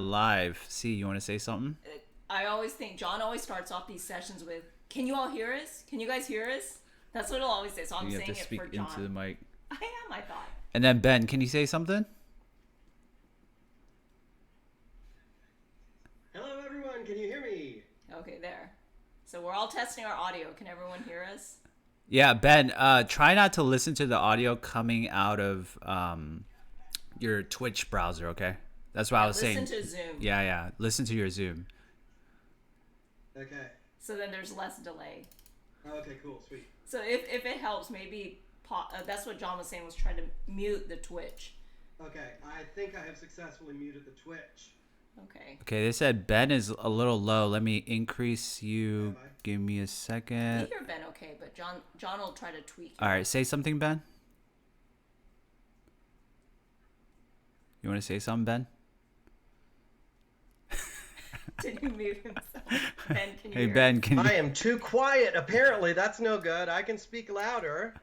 Live. See, you want to say something? I always think John always starts off these sessions with, "Can you all hear us? Can you guys hear us?" That's what he'll always say. So I'm You have saying to it speak for into the John. mic. I am. I thought. And then Ben, can you say something? Hello, everyone. Can you hear me? Okay, there. So we're all testing our audio. Can everyone hear us? Yeah, Ben. Try not to listen to the audio coming out of your Twitch browser. Okay, that's what I was saying. Listen to Zoom. Yeah. Listen to your Zoom. Okay. So then there's less delay. Okay, cool. Sweet. So if it helps, maybe that's what John was saying, was try to mute the Twitch. Okay, I think I have successfully muted the Twitch. Okay. Okay, they said Ben is a little low. Let me increase you. Have I? Give me a We second. hear Ben okay, but John will try to tweak it. All right, say something, Ben. You want to say something, Ben? Did he mute himself? Ben, can you Hey, hear Ben, us? can you? I am too quiet. Apparently, that's no good. I can speak louder.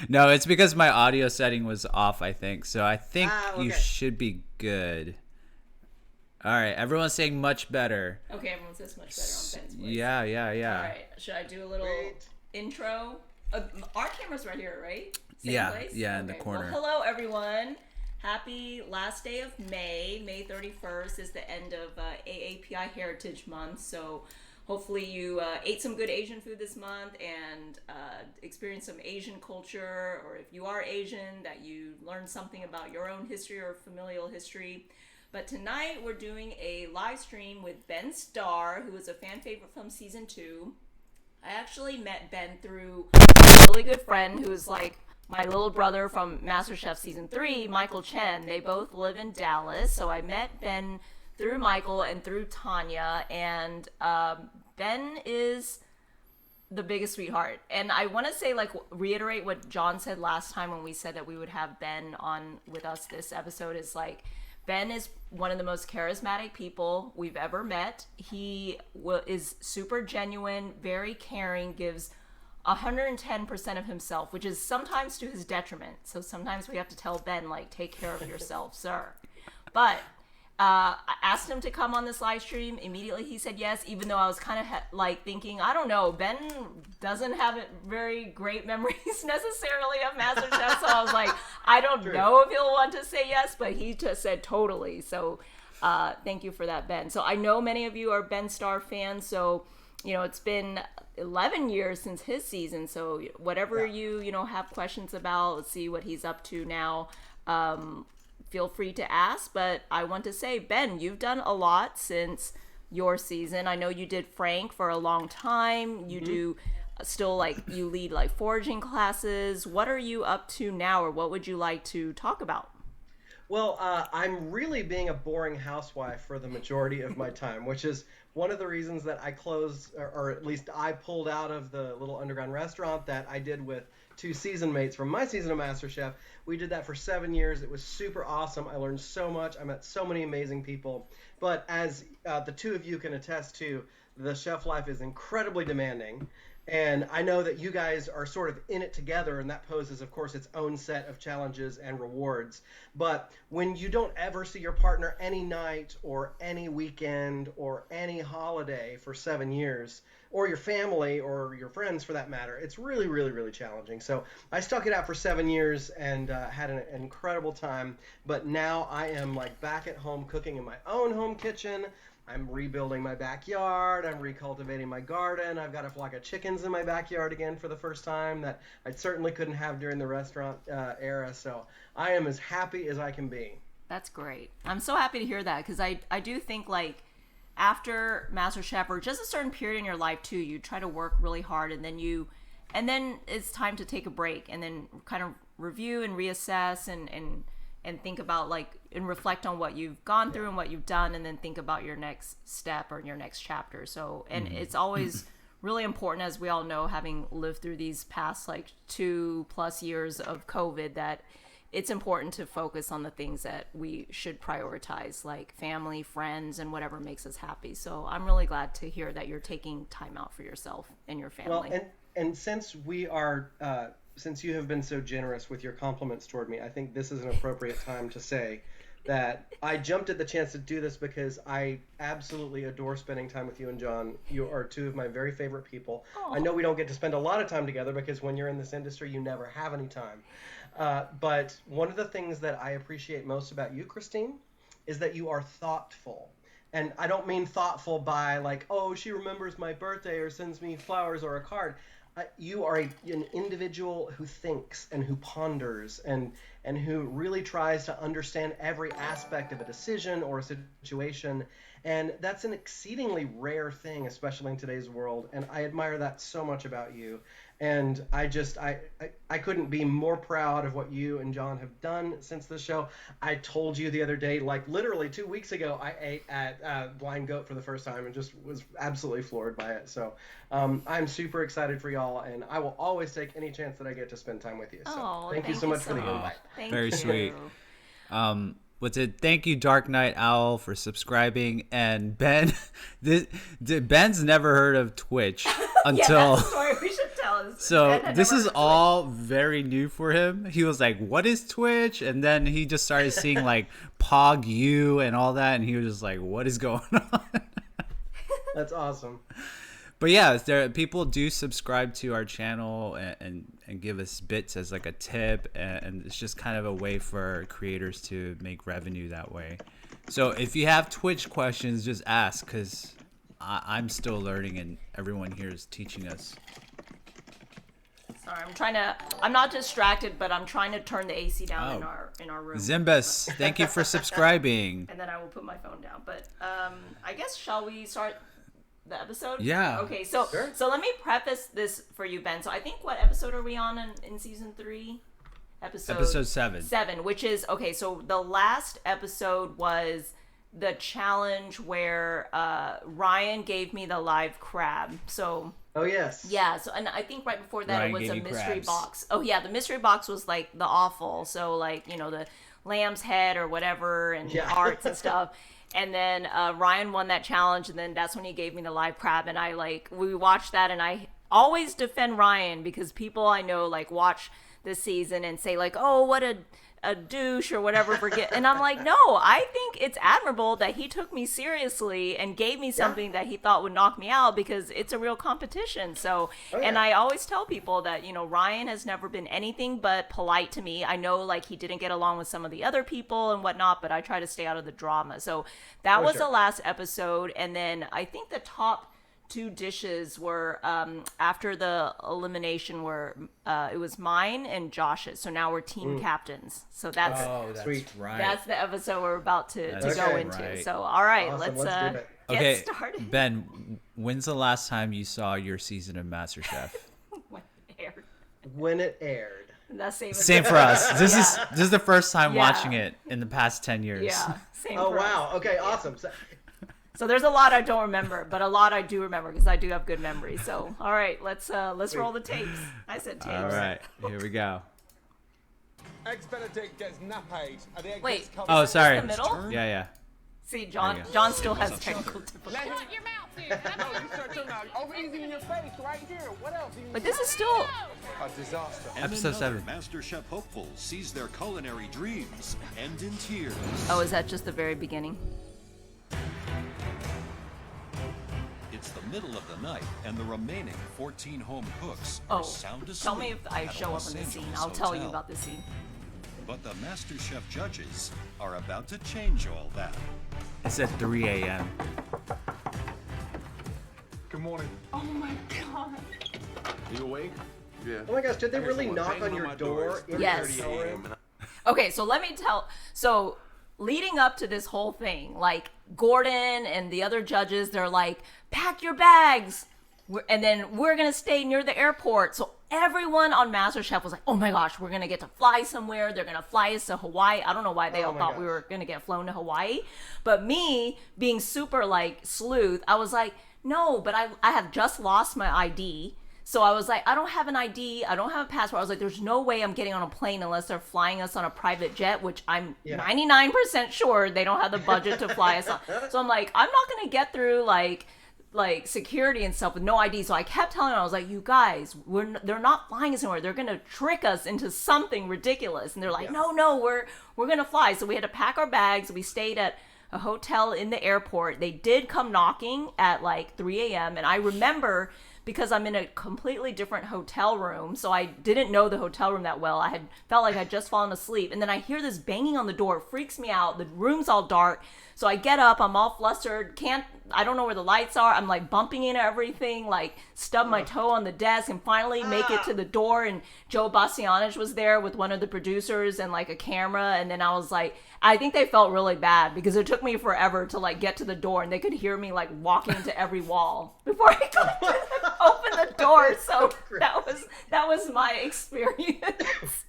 No, it's because my audio setting was off, I think. So I think you okay. should be good. All right, everyone's saying much better. Okay, everyone says much better on Ben's voice. Yeah. All right, should I do a little Great. intro? Our camera's right here, right? Same Yeah, place? yeah, in the corner. Well, hello, everyone. Happy last day of May. May 31st is the end of AAPI Heritage Month. So hopefully you ate some good Asian food this month and experienced some Asian culture, or if you are Asian, that you learned something about your own history or familial history. But tonight we're doing a live stream with Ben Starr, who is a fan favorite from season 2. I actually met Ben through a really good friend who is like my little brother from Masterchef season 3, Michael Chen. They both live in Dallas, so I met Ben through Michael and through Tanya, and Ben is the biggest sweetheart. And I want to say, like, reiterate what John said last time when we said that we would have Ben on with us this episode, is like, Ben is one of the most charismatic people we've ever met. He is super genuine, very caring, gives 110% of himself, which is sometimes to his detriment. So sometimes we have to tell Ben, like, take care of yourself, sir. But I asked him to come on this live stream. Immediately he said yes, even though I was kind of like thinking, I don't know, Ben doesn't have very great memories necessarily of MasterChef. So I was like, I don't know if he'll want to say yes, but he just said totally. So thank you for that, Ben. So I know many of you are Ben Starr fans. So, you know, it's been 11 years since his season. So whatever you have questions about, let's see what he's up to now. Feel free to ask, but I want to say, Ben, you've done a lot since your season. I know you did Frank for a long time. You do still, like, you lead like foraging classes. What are you up to now, or what would you like to talk about? Well, I'm really being a boring housewife for the majority of my time, which is one of the reasons that I closed, or at least I pulled out of the little underground restaurant that I did with 2 season mates from my season of MasterChef. We did that for 7 years. It was super awesome. I learned so much. I met so many amazing people. But as the two of you can attest to, the chef life is incredibly demanding. And I know that you guys are sort of in it together, and that poses, of course, its own set of challenges and rewards. But when you don't ever see your partner any night or any weekend or any holiday for 7 years, or your family or your friends for that matter, it's really, really, really challenging. So I stuck it out for 7 years and had an incredible time. But now I am like back at home cooking in my own home kitchen. I'm rebuilding my backyard. I'm recultivating my garden. I've got a flock of chickens in my backyard again for the first time that I certainly couldn't have during the restaurant era. So I am as happy as I can be. That's great. I'm so happy to hear that, because I do think, like, after MasterChef, or just a certain period in your life too, you try to work really hard, and then it's time to take a break and then kind of review and reassess and think about, like, and reflect on what you've gone through and what you've done, and then think about your next step or your next chapter. So, and it's always really important, as we all know, having lived through these past like 2+ years of COVID, that it's important to focus on the things that we should prioritize, like family, friends, and whatever makes us happy. So I'm really glad to hear that you're taking time out for yourself and your family. Well, and since we are since you have been so generous with your compliments toward me, I think this is an appropriate time to say that I jumped at the chance to do this because I absolutely adore spending time with you and John. You are two of my very favorite people. Aw. I know we don't get to spend a lot of time together because when you're in this industry, you never have any time. But one of the things that I appreciate most about you, Christine, is that you are thoughtful. And I don't mean thoughtful by like, oh, she remembers my birthday or sends me flowers or a card. You are an individual who thinks and who ponders and who really tries to understand every aspect of a decision or a situation. And that's an exceedingly rare thing, especially in today's world. And I admire that so much about you. And I couldn't be more proud of what you and John have done since the show. I told you the other day, like literally 2 weeks ago, I ate at Blind Goat for the first time and just was absolutely floored by it. So I'm super excited for y'all, and I will always take any chance that I get to spend time with you. So thank you so much for the invite. Very sweet. Thank you, Dark Knight Owl, for subscribing. And Ben, Ben's never heard of Twitch until. Yeah, that's the story we should tell. So this is all very new for him. He was like, "What is Twitch?" And then he just started seeing like Pog U and all that, and he was just like, "What is going on?" That's awesome. But yeah, people do subscribe to our channel and give us bits as like a tip, and it's just kind of a way for creators to make revenue that way. So if you have Twitch questions, just ask, because I'm still learning and everyone here is teaching us. Sorry, I'm not distracted, but I'm trying to turn the AC down in our room. Zimbus, thank you for subscribing. And then I will put my phone down. But I guess, shall we start the episode? Yeah. Okay, so Sure. So let me preface this for you, Ben. So I think, what episode are we on in season 3? Episode 7. 7, which is, okay, so the last episode was the challenge where Ryan gave me the live crab. So Oh, yes. yeah, so, and I think right before that Ryan it was gave a you mystery crabs. box. Oh yeah, the mystery box was like the awful. So like, the lamb's head or whatever, and Yeah. arts and stuff. And then Ryan won that challenge, and then that's when he gave me the live crab. And we watched that, and I always defend Ryan because people I know like watch this season and say like, oh, what a douche or whatever, forget. And I'm like, no, I think it's admirable that he took me seriously and gave me something that he thought would knock me out, because it's a real competition. So, and I always tell people that, Ryan has never been anything but polite to me. I know like he didn't get along with some of the other people and whatnot, but I try to stay out of the drama. So that was the last episode. And then I think the top 2 dishes were after the elimination were it was mine and Josh's. So now we're team captains. So that's Sweet. right. that's the episode we're about to That's go right. into. Right. So all right, Awesome. let's do it. get Okay, started. Ben, when's the last time you saw your season of MasterChef? When it aired. When it aired. That's Same for us. This Yeah. is the first time Yeah. watching it in the past 10 years. Yeah. Same Oh, for us. wow. Okay, awesome. So there's a lot I don't remember, but a lot I do remember because I do have good memories. So all right, let's roll the tapes. I said tapes. All right, here we go. Eggs Benedict gets napped, and the egg Wait. gets covered. Oh, Is this sorry. the middle? Yeah. See, There John you go. John still has technical difficulties. Let him. Your mouth is. No, you start your mouth. Over easy in your face, right here. What else? But this is still A disaster. Episode 7. MasterChef hopeful sees their culinary dreams end in tears. Oh, is that just the very beginning? It's the middle of the night, and the remaining 14 home cooks Oh, are sound asleep. tell me if I at a show up Los in the scene. Angeles I'll tell you hotel. about this scene. But the MasterChef judges are about to change all that. It's at 3 a.m. Good morning. Oh my god. You awake? Yeah. Oh my gosh, did they really someone knock banging on on your my door door. in Yes. your hotel room? Okay, so let me tell. So leading up to this whole thing, like Gordon and the other judges, they're like, pack your bags. And then we're going to stay near the airport. So everyone on MasterChef was like, oh my gosh, we're going to get to fly somewhere. They're going to fly us to Hawaii. I don't know why they all my thought we gosh. were going to get flown to Hawaii. But me being super like sleuth, I was like, no, but I have just lost my ID. So I was like, I don't have an ID. I don't have a passport. I was like, there's no way I'm getting on a plane unless they're flying us on a private jet, which I'm 99% sure they don't have the budget to fly us on. So I'm like, I'm not going to get through like like security and stuff with no ID. So I kept telling them, I was like, you guys, they're not flying us anywhere. They're going to trick us into something ridiculous. And they're like, no, we're going to fly. So we had to pack our bags. We stayed at a hotel in the airport. They did come knocking at like 3 a.m. And I remember, because I'm in a completely different hotel room, so I didn't know the hotel room that well. I had felt like I'd just fallen asleep. And then I hear this banging on the door. It freaks me out. The room's all dark. So I get up. I'm all flustered. I don't know where the lights are. I'm like bumping into everything, like stub my toe on the desk, and finally make it to the door. And Joe Bastianich was there with one of the producers and like a camera. And then I was like, I think they felt really bad because it took me forever to like get to the door, and they could hear me like walking into every wall before I could open the door. So that was my experience.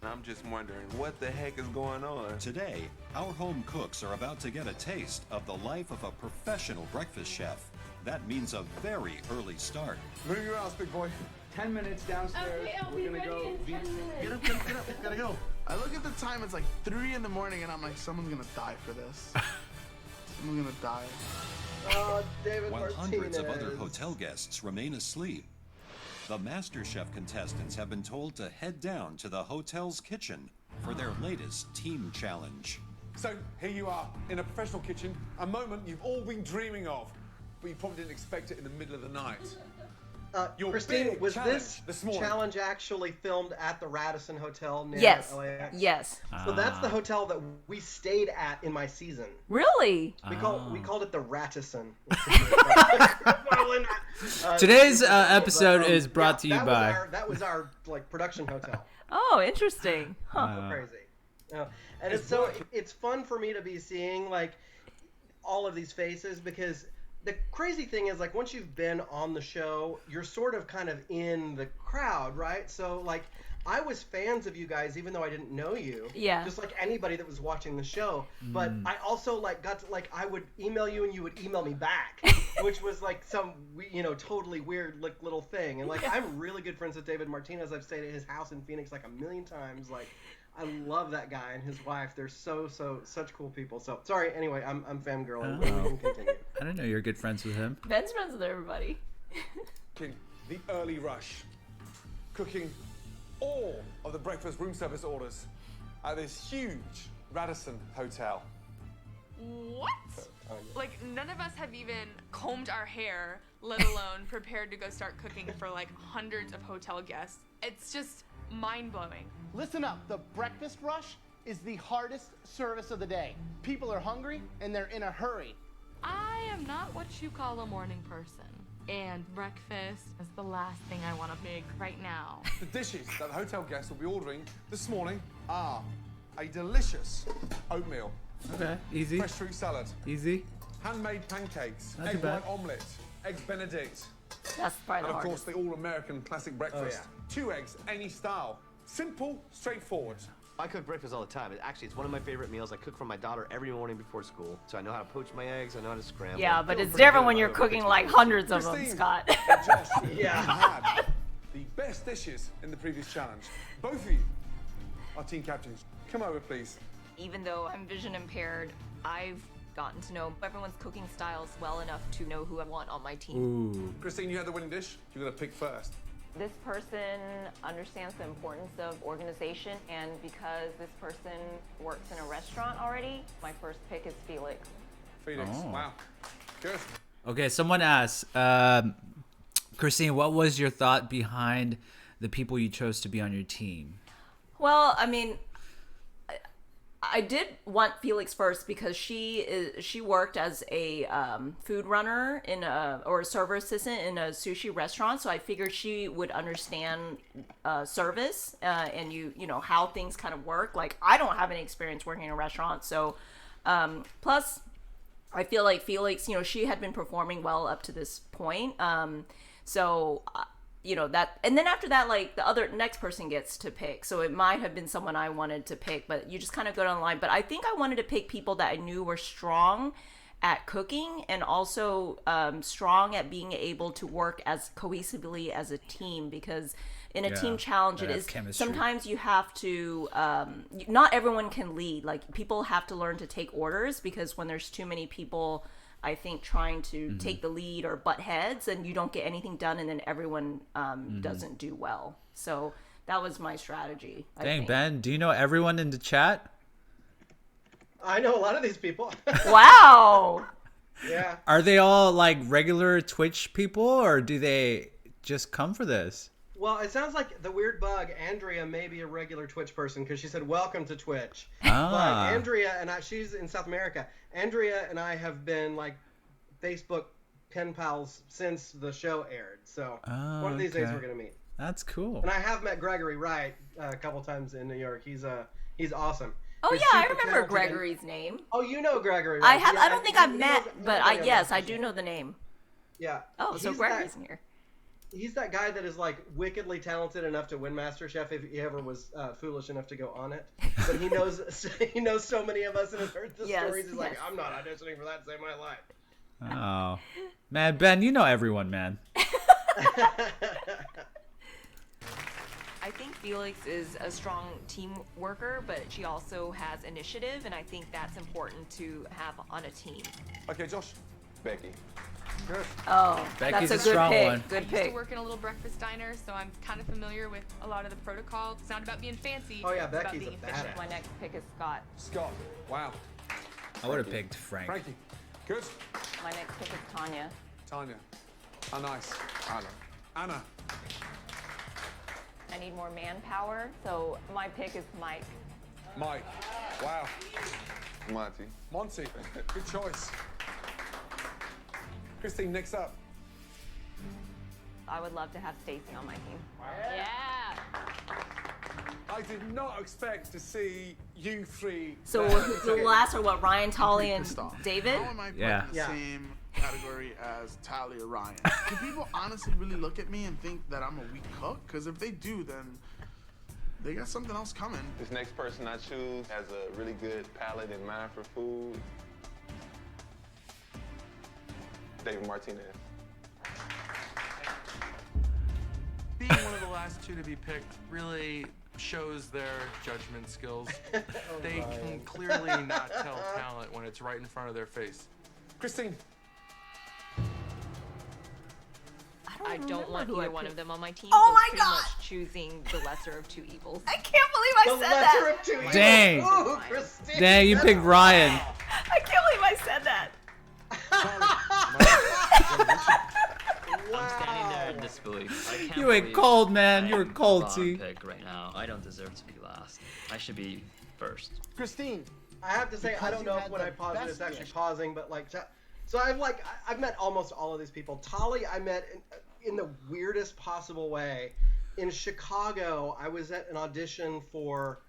I'm just wondering what the heck is going on. Today, our home cooks are about to get a taste of the life of a professional breakfast chef. That means a very early start. Move your ass, big boy. 10 minutes downstairs. Okay, I'll We're be gonna ready go in 10 minutes. Get up, gotta go. I look at the time, it's like 3 in the morning, and I'm like, someone's gonna die for this. Someone's gonna die. Oh, David While Martinez. hundreds of other hotel guests remain asleep, the Masterchef contestants have been told to head down to the hotel's kitchen for their latest team challenge. So here you are in a professional kitchen, a moment you've all been dreaming of, but you probably didn't expect it in the middle of the night. Your Christine, big was challenge this morning. challenge actually filmed at the Radisson Hotel near Yes. LAX? Yes. So that's the hotel that we stayed at in my season. Really? We called it the Radisson. Today's episode is brought to you that by. that was our like production hotel. Oh, interesting. Huh. Crazy. Yeah. And it's fun for me to be seeing like all of these faces, because the crazy thing is, like, once you've been on the show, you're sort of kind of in the crowd, right? So like I was fans of you guys even though I didn't know you. Yeah. Just like anybody that was watching the show. But I also like got to, like, I would email you and you would email me back, which was like some totally weird like little thing. And like I'm really good friends with David Martinez. I've stayed at his house in Phoenix like a million times. Like I love that guy and his wife. They're such cool people. So sorry. Anyway, I'm fangirling. We can continue. I didn't know you were good friends with him. Ben's friends with everybody. The early rush, cooking all of the breakfast room service orders at this huge Radisson hotel. What? Like, none of us have even combed our hair, let alone prepared to go start cooking for like hundreds of hotel guests. It's just mind-blowing. Listen up, the breakfast rush is the hardest service of the day. People are hungry and they're in a hurry. I am not what you call a morning person. And breakfast is the last thing I want to make right now. The dishes that the hotel guests will be ordering this morning are a delicious oatmeal, Okay, easy, fresh fruit salad, easy. handmade pancakes, Not too egg bad. white omelette, eggs benedict, That's probably and the of course hardest. the all-American classic breakfast. 2 eggs, any style. Simple, straightforward. I cook breakfast all the time. It's one of my favorite meals. I cook for my daughter every morning before school, so I know how to poach my eggs. I know how to scramble. Yeah, I'm but feeling it's pretty different good when about you're it. cooking like hundreds of them, Christine Scott. and Josh, Yeah. had the best dishes in the previous challenge. Both of you are team captains. Come over, please. Even though I'm vision impaired, I've gotten to know everyone's cooking styles well enough to know who I want on my team. Ooh. Christine, you had the winning dish. You're gonna pick first. This person understands the importance of organization, and because this person works in a restaurant already, my first pick is Felix. Felix. Oh. Wow. Good. Okay, someone asked, Christine, what was your thought behind the people you chose to be on your team? Well, I mean, I did want Felix first because she worked as a food runner or a server assistant in a sushi restaurant, so I figured she would understand service and you know how things kind of work. Like, I don't have any experience working in a restaurant, so plus I feel like Felix, you know, she had been performing well up to this point, so you know that, and then after that, like, the next person gets to pick, so it might have been someone I wanted to pick, but you just kind of go down the line. But I think I wanted to pick people that I knew were strong at cooking and also strong at being able to work as cohesively as a team, because in a team challenge it is sometimes you have to not everyone can lead. Like, people have to learn to take orders, because when there's too many people, I think, trying to take the lead or butt heads, and you don't get anything done, and then everyone doesn't do well. So that was my strategy. Dang, Ben, do you know everyone in the chat? I know a lot of these people. Wow. Yeah. Are they all like regular Twitch people, or do they just come for this? Well, it sounds like the weird bug, Andrea, may be a regular Twitch person, because she said, welcome to Twitch. Ah. But Andrea, she's in South America. Andrea and I have been like Facebook pen pals since the show aired. So one of these days we're going to meet. That's cool. And I have met Gregory Wright a couple times in New York. He's awesome. Oh, He's yeah, I super remember talented. Gregory's name. Oh, you know Gregory, I right? have. Yeah, I don't think I've he met, knows but everybody on yes, I Masterchef. do know the name. Yeah. Oh, so He's Gregory's in here. He's that guy that is like wickedly talented enough to win MasterChef if he ever was foolish enough to go on it. But he knows so many of us and has heard the stories. He's like, I'm not auditioning for that to save my life. Oh, man, Ben, you know everyone, man. I think Felix is a strong team worker, but she also has initiative, and I think that's important to have on a team. Okay, Josh. Becky. Good. Oh, Becky's that's a a good strong pick. one. Good I used to pick. work in a little breakfast diner, so I'm kind of familiar with a lot of the protocol. It's not about being fancy. Oh, yeah, it's about Becky's being a efficient. badass. My next pick is Scott. Scott. Wow. I would have picked Frank. Frankie. Good. My next pick is Tanya. Tanya. Oh, nice. Anna. I need more manpower, so my pick is Mike. Mike. Wow. Monty. Monty. Good choice. Christine, next up. I would love to have Stacy on my team. Yeah. I did not expect to see you three. So there. the last are what, Ryan, Tolly, and Pissed off. David? How am I put Yeah. in the same category as Tally or Ryan? Do people honestly really look at me and think that I'm a weak cook? Because if they do, then they got something else coming. This next person I choose has a really good palate and mind for food. David Martinez. Being one of the last two to be picked really shows their judgment skills. They can clearly not tell talent when it's right in front of their face. Christine. I don't want either one of them on my team. Oh so my it's pretty God. much choosing the lesser of two evils. I can't believe I The said lesser that. of two evils. Dang. Ooh, Christine. Dang, you picked Ryan. I can't believe I said that. I'm standing there in disbelief. I can't You went believe cold, man. I You were am cold, the bottom T. pick right now. I don't deserve to be last. I should be first. Christine. I have to say, I Because don't you know if had when the I pause it, it's best actually dish. pausing, but like, so I've met almost all of these people. Tolly, I met in the weirdest possible way. In Chicago, I was at an audition for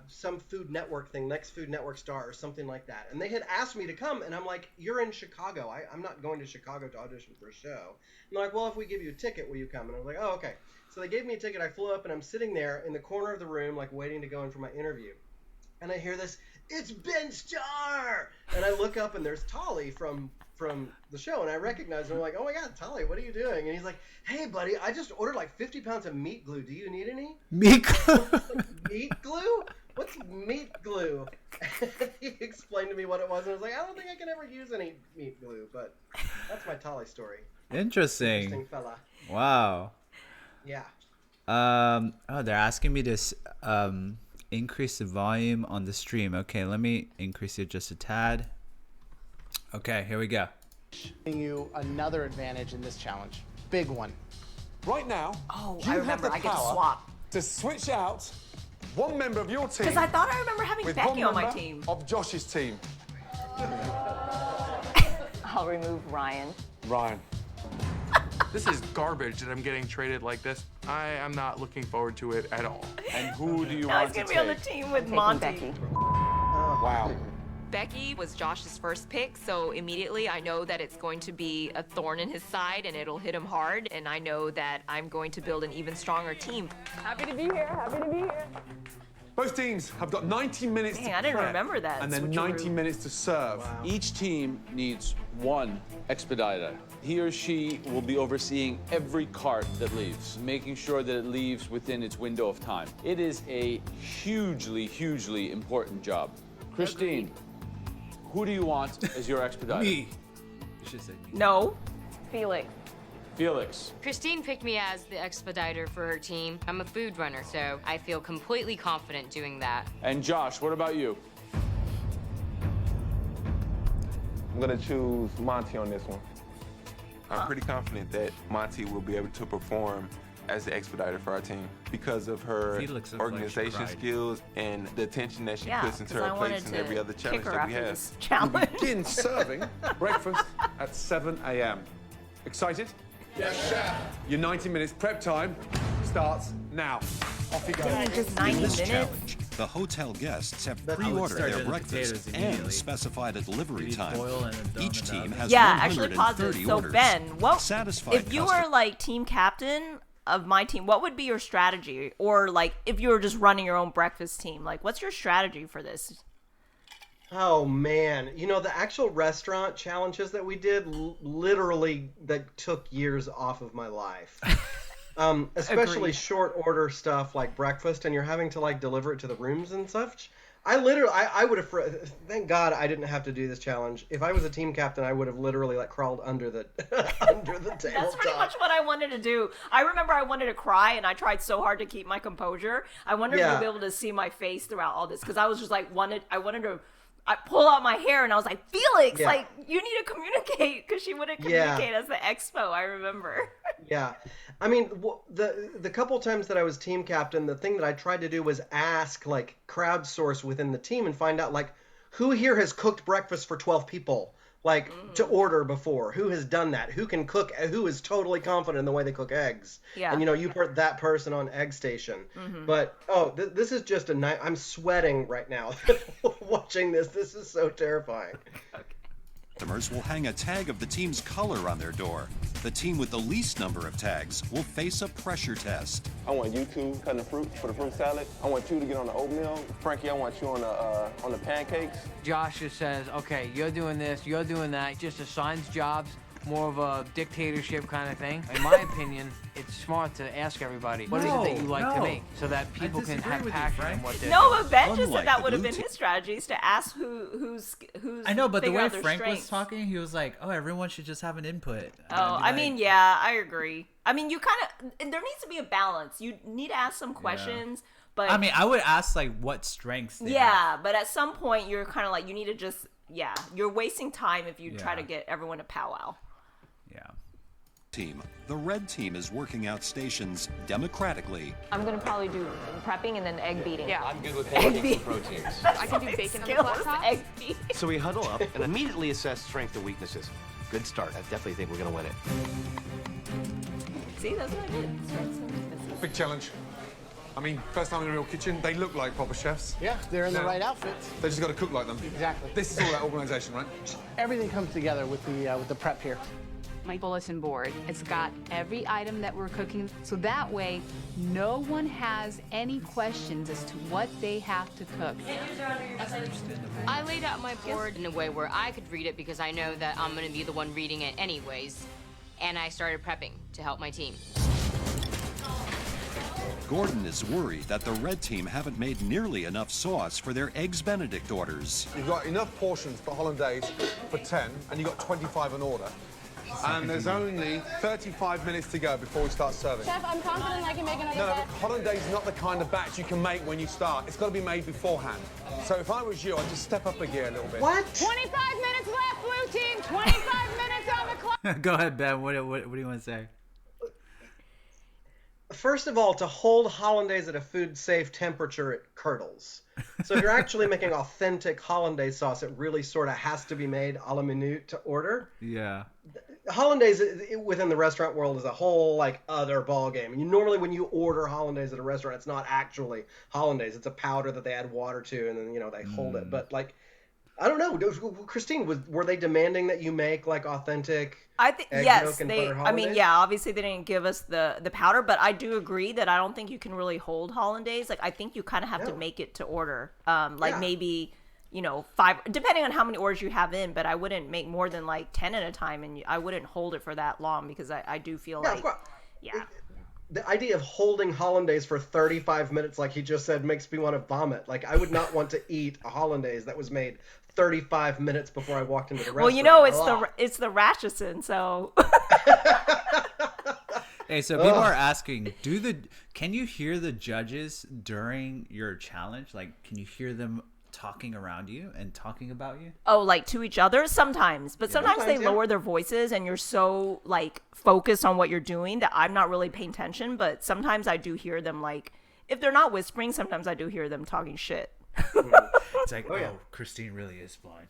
some Food Network thing, Next Food Network Star or something like that. And they had asked me to come, and I'm like, you're in Chicago. I'm not going to Chicago to audition for a show. And they're like, well, if we give you a ticket, will you come? And I was like, oh, okay. So they gave me a ticket. I flew up, and I'm sitting there in the corner of the room, like waiting to go in for my interview. And I hear this, it's Ben Starr! And I look up, and there's Tolly from the show, and I recognize him. I'm like, oh my God, Tolly, what are you doing? And he's like, hey, buddy, I just ordered like 50 pounds of meat glue. Do you need any? Meat glue? Meat glue? What's meat glue? He explained to me what it was, and I was like, I don't think I can ever use any meat glue, but that's my Tolly story. Interesting. Interesting fella. Wow. Yeah. Oh, they're asking me to increase the volume on the stream. Okay, let me increase it just a tad. Okay, here we go. Giving you another advantage in this challenge. Big one. Right now, Oh, you I have remember. the I get to power swap. to switch out one member of your team. Because I thought I remember having with Becky one on my member team. of Josh's team. I'll remove Ryan. Ryan. This is garbage that I'm getting traded like this. I am not looking forward to it at all. And who do you Now want he's to going to be take? on the team with Taking Monty. Becky. Wow. Becky was Josh's first pick, so immediately I know that it's going to be a thorn in his side and it'll hit him hard, and I know that I'm going to build an even stronger team. Happy to be here. Happy to be here. Both teams have got 90 minutes Dang, to I didn't prep, remember that. and then switcheroo. 90 minutes to serve. Each team needs one expediter. He or she will be overseeing every cart that leaves, making sure that it leaves within its window of time. It is a hugely, hugely important job. Christine, who do you want as your expediter? Me. You should say me. No. Felix. Felix. Christine picked me as the expediter for her team. I'm a food runner, so I feel completely confident doing that. And Josh, what about you? I'm gonna choose Monty on this one. I'm pretty confident that Monty will be able to perform as the expediter for our team because of her Felix looked like she organization cried. skills and the attention that she puts into 'cause her I plates wanted and to every other kick challenge her that we after have. this challenge. Begin serving breakfast at 7 a.m. Excited? Yes, chef. Your 90 minutes prep time starts now. Off you go. Just In 90 this minutes. challenge, the hotel guests have I would pre-ordered start their doing the breakfast potatoes and immediately. specified a delivery Maybe time. boil and then throw Each them in the team oven. has Yeah, actually pause 130 this. So orders. Ben, what Satisfied if you were like team captain of my team? What would be your strategy? Or like if you were just running your own breakfast team, like what's your strategy for this? Oh man, you know the actual restaurant challenges that we did literally that took years off of my life. Especially Agreed. short order stuff like breakfast, and you're having to like deliver it to the rooms and such. I would have. Thank God I didn't have to do this challenge. If I was a team captain, I would have literally like crawled under the under the tabletop. That's pretty much what I wanted to do. I remember I wanted to cry, and I tried so hard to keep my composure. I wanted Yeah. to be able to see my face throughout all this because I was just like I wanted to. I pull out my hair and I was like, Felix, Yeah. like you need to communicate because she wouldn't Yeah. communicate as the expo. I remember. Yeah, I mean, the couple times that I was team captain, the thing that I tried to do was ask, like, crowdsource within the team and find out, like, who here has cooked breakfast for 12 people, like, to order before? Who has done that? Who can cook? Who is totally confident in the way they cook eggs? Yeah. And, you know, you put that person on Egg Station. Mhm. But, this is just a night. I'm sweating right now watching this. This is so terrifying. Customers will hang a tag of the team's color on their door. The team with the least number of tags will face a pressure test. I want you two cutting the fruit for the fruit salad. I want you to get on the oatmeal. Frankie, I want you on the pancakes. Josh just says, okay, you're doing this, you're doing that. Just assigns jobs, more of a dictatorship kind of thing. In my opinion, it's smart to ask everybody, what is it that you like to make? So that people can have passion in what they're No, doing. but Ben just Unlike said that the would have blue been team. his strategy is to ask who's. I know, but the figure way out their Frank was strengths. talking, he was like, "Oh, everyone should just have an input." And Oh, I'd be I like, mean, yeah, I agree. I mean, you kind of there needs to be a balance. You need to ask some questions, but I mean, I would ask like what strengths. They yeah, but at some point you're kind of like you need to just you're wasting time if you try Yeah. to get everyone to powwow. Yeah. Team. The red team is working out stations democratically. I'm gonna probably do prepping and then egg beating. Yeah. I'm good with Egg pancakes and proteins. I can do bacon on the Skills, flat egg beat. So we huddle up and immediately assess strength and weaknesses. Good start. I definitely think we're gonna win it. See, that's what I did. Strengths and weaknesses. Big challenge. I mean, first time in a real kitchen, they look like proper chefs. Yeah, they're in the No. right outfits. They just got to cook like them. Exactly. This is all that organisation, right? Everything comes together with the prep here. My bulletin board. It's got every item that we're cooking, so that way no one has any questions as to what they have to cook. I laid out my board in a way where I could read it because I know that I'm going to be the one reading it anyways. And I started prepping to help my team. Gordon is worried that the red team haven't made nearly enough sauce for their Eggs Benedict orders. You've got enough portions for hollandaise for 10, and you've got 25 an order. And there's only 35 minutes to go before we start serving. Chef, I'm confident I can make another No, batch. hollandaise is not the kind of batch you can make when you start. It's got to be made beforehand. So if I was you, I'd just step up a gear a little bit. What? 25 minutes left, blue team. 25 minutes on the clock. Go ahead, Ben. What do you want to say? First of all, to hold hollandaise at a food-safe temperature, it curdles. So if you're actually making authentic hollandaise sauce, it really sort of has to be made a la minute to order. Yeah. Hollandaise within the restaurant world is a whole like other ball game. Normally when you order hollandaise at a restaurant, it's not actually hollandaise. It's a powder that they add water to, and then they hold it. But like, I don't know. Christine, were they demanding that you make like authentic? I think egg yes, yolk and they. butter I mean, hollandaise? yeah. Obviously, they didn't give us the powder, but I do agree that I don't think you can really hold hollandaise. Like, I think you kind of have to make it to order. Maybe 5, depending on how many orders you have in. But I wouldn't make more than like 10 at a time, and I wouldn't hold it for that long because I do feel like, The idea of holding hollandaise for 35 minutes, like he just said, makes me want to vomit. Like, I would not want to eat a hollandaise that was made 35 minutes before I walked into the restaurant. Well, it's the Ratchison, so. Hey, so people are asking, can you hear the judges during your challenge? Like, can you hear them talking around you and talking about you? Oh, like to each other sometimes, but sometimes they lower their voices and you're so like focused on what you're doing that I'm not really paying attention, but sometimes I do hear them, like if they're not whispering, sometimes I do hear them talking shit. It's like, Christine really is blind.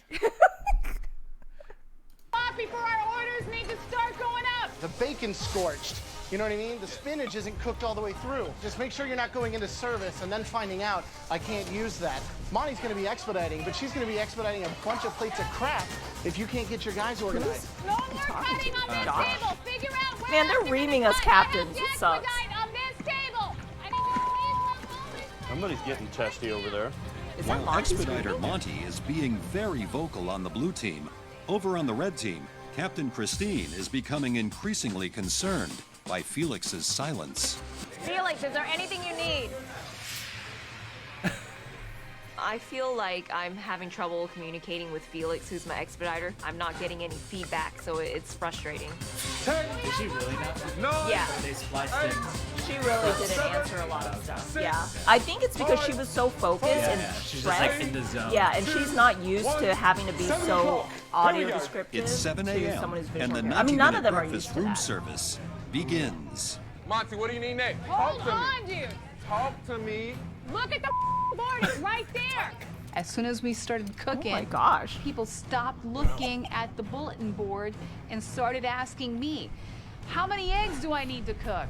Before our orders need to start going up. The bacon's scorched. You know what I mean? The spinach isn't cooked all the way through. Just make sure you're not going into service and then finding out I can't use that. Monty's going to be expediting, but she's going to be expediting a bunch of plates of crap if you can't get your guys organized. No more cutting on this table. Figure out where. Man, they're reaming us captains. It sucks. On this table. Somebody's getting testy over there. While Expediter Monty is being very vocal on the blue team, over on the red team, Captain Christine is becoming increasingly concerned by Felix's silence. Felix, is there anything you need? I feel like I'm having trouble communicating with Felix, who's my expediter. I'm not getting any feedback, so it's frustrating. Is she really not? No. Yeah. They spliced in. She really didn't answer a lot of stuff. Yeah. I think it's because she was so focused and She's stressed. just like in the zone. Yeah, and she's not used to having to be so audio descriptive. It's 7 to a.m. someone who's and the visual. I mean, none of 90-minute them are used breakfast to room that. service begins. Monty, what do you need next? Hold on, dude. Talk to me. Look at the board. It's right there. As soon as we started cooking, Oh my gosh. people stopped looking at the bulletin board and started asking me, how many eggs do I need to cook?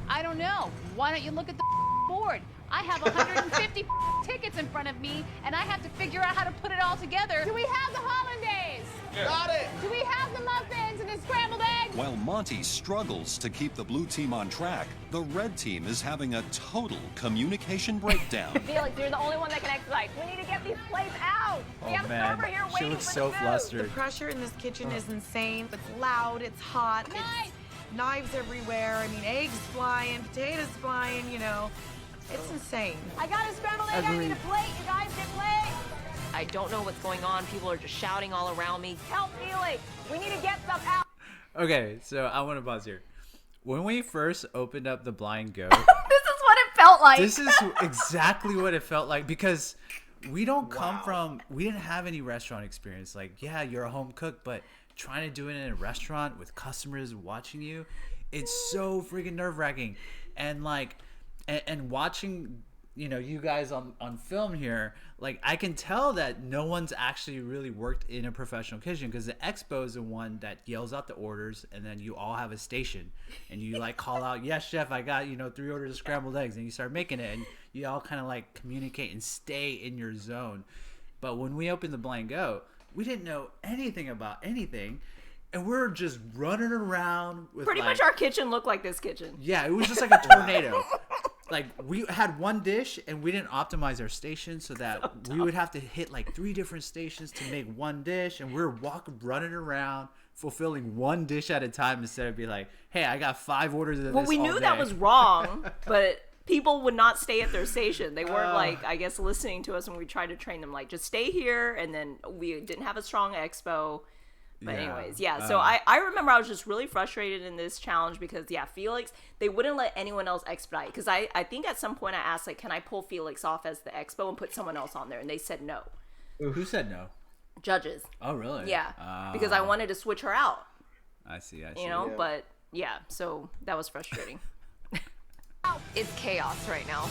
I don't know. Why don't you look at the board? I have 150 tickets in front of me, and I have to figure out how to put it all together. Do we have the hollandaise? Yeah. Got it. Do we have the muffins and the scrambled eggs? While Monty struggles to keep the blue team on track, the red team is having a total communication breakdown. Felix, you're the only one that can expedite. We need to get these plates out. We have a server here She waiting looks for so the food. flustered. The pressure in this kitchen is insane. It's loud, it's hot, it's knives everywhere. I mean, eggs flying, potatoes flying, It's insane. I got a scrambled egg. I need a plate. You guys get plates. I don't know what's going on. People are just shouting all around me. Help, Felix. We need to get stuff out. Okay, so I want to pause here. When we first opened up the blind goat, This is what it felt like. this is exactly what it felt like because we don't come from, we didn't have any restaurant experience. Like, yeah, you're a home cook, but trying to do it in a restaurant with customers watching you, it's so freaking nerve-wracking. And like, and watching, you guys on film here, like I can tell that no one's actually really worked in a professional kitchen because the expo is the one that yells out the orders and then you all have a station and you like call out, yes chef, I got 3 orders of scrambled eggs, and you start making it and you all kind of like communicate and stay in your zone. But when we opened the blind goat, we didn't know anything about anything. And we're just running around with Pretty much our kitchen looked like this kitchen. Yeah, it was just like a tornado. Like we had one dish and we didn't optimize our station so that we would have to hit like 3 different stations to make one dish, and we're running around fulfilling one dish at a time instead of be like, hey, I got 5 orders of this. Well, we all knew day. that was wrong, but people would not stay at their station. They weren't I guess listening to us when we tried to train them, like just stay here. And then we didn't have a strong expo. But anyways, so I remember I was just really frustrated in this challenge because, Felix, they wouldn't let anyone else expedite. Because I think at some point I asked, like, can I pull Felix off as the expo and put someone else on there? And they said no. Who said no? Judges. Oh, really? Yeah. Because I wanted to switch her out. I see. But so that was frustrating. It's chaos right now.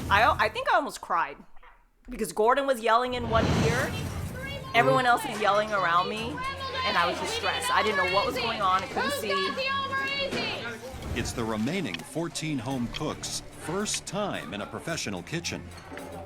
I think I almost cried because Gordon was yelling in one ear. Everyone else is yelling around me, and I was just stressed. I didn't know what was going on. I couldn't see. It's the remaining 14 home cooks' first time in a professional kitchen.